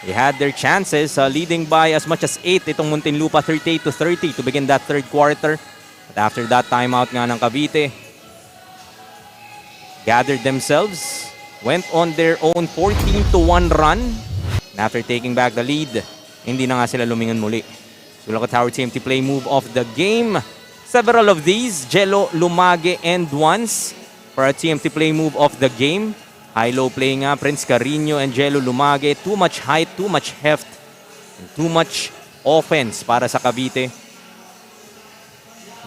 Speaker 1: They had their chances, leading by as much as 8 itong Muntinlupa, 38-30 to begin that third quarter. But after that timeout nga ng Cavite, gathered themselves, went on their own 14-1 run. And after taking back the lead, hindi na nga sila lumingon muli. So look at our TMT play move of the game. Several of these, Jello, Lumage, and ones for a TMT play move of the game. High-low play nga, Prince Carino and Jello Lumage. Too much height, too much heft, and too much offense para sa Cavite.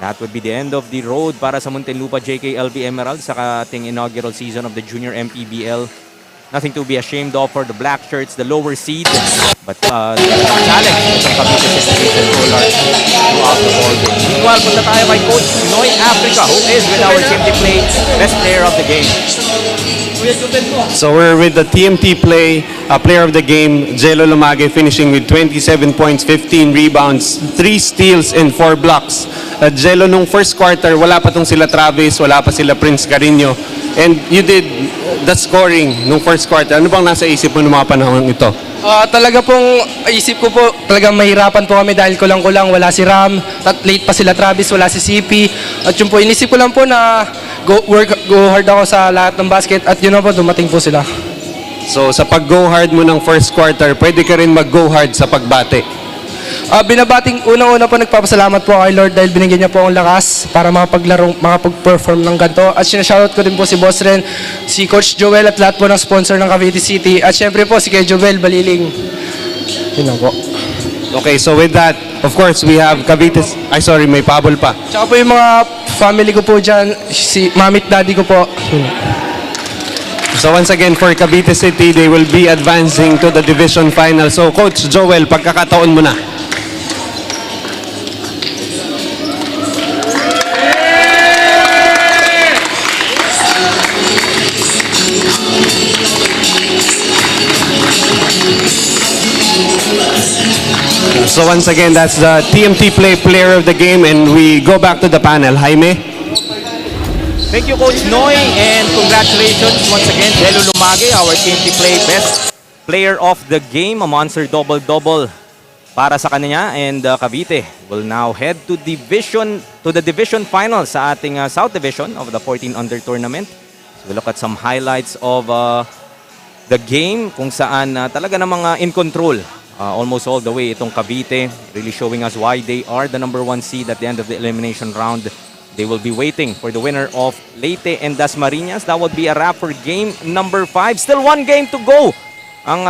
Speaker 1: That would be the end of the road para sa Muntinlupa JKLV Emeralds sa ating inaugural season of the Junior MPBL. Nothing to be ashamed of for the black shirts, the lower seed. But challenge itong Cavite City Solar throughout the ball game. Meanwhile, punta tayo kay Coach Noy Africa, who is with our TMT Play Best Player of the Game.
Speaker 2: So we're with the TMT Play Player of the Game, Jello Lumage, finishing with 27 points, 15 rebounds, 3 steals, and 4 blocks. Jello, nung first quarter, wala pa tong sila Travis, wala pa sila Prince Carino. And you did the scoring nung first quarter. Ano bang nasa isip mo nung mga panahon ito?
Speaker 4: Talaga pong isip ko po, talagang mahirapan po kami dahil kulang-kulang wala si Ram, late pa sila Travis, wala si CP. At yun po, inisip ko lang po na go hard ako sa lahat ng basket, at yun na po, dumating po sila.
Speaker 2: So sa pag-go hard mo ng first quarter, pwede ka rin mag-go hard sa pagbate.
Speaker 4: Unang-una po nagpapasalamat po kay Lord dahil binigyan niya po akong lakas para makapag-perform ng ganito. At sinashoutout ko din po si Boss Ren, si Coach Joel at lahat po ng sponsor ng Cavite City. At syempre po si Kay Joel Baliling. Yun lang po.
Speaker 2: Okay, so with that, of course, we have Cavite... Ay, sorry, may pabol pa.
Speaker 4: Tsaka po yung mga family ko po dyan, si mamit daddy ko po.
Speaker 2: So once again, for Cavite City, they will be advancing to the division final. So Coach Joel, pagkakataon mo na. So once again, that's the TMT Play Player of the Game, and we go back to the panel. Jaime?
Speaker 1: Thank you, Coach Noy, and congratulations once again, Jello Lumage, our TMT Play Best Player of the Game. A monster double-double para sa kanya, and Cavite will now head to the division finals sa ating South Division of the 14 under tournament. So we look at some highlights of the game kung saan talaga namang in control almost all the way itong Cavite, really showing us why they are the number 1 seed at the end of the elimination round. They will be waiting for the winner of Leyte and Dasmariñas. That would be a wrap for game number 5. Still 1 game to go ang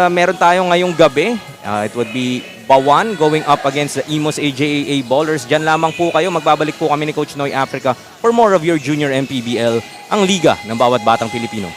Speaker 1: meron tayo ngayong gabi. It would be Bawan going up against the Imos AJAA Ballers. Diyan lamang po kayo. Magbabalik po kami ni Coach Noy Africa for more of your Junior MPBL, ang liga ng bawat batang Pilipino.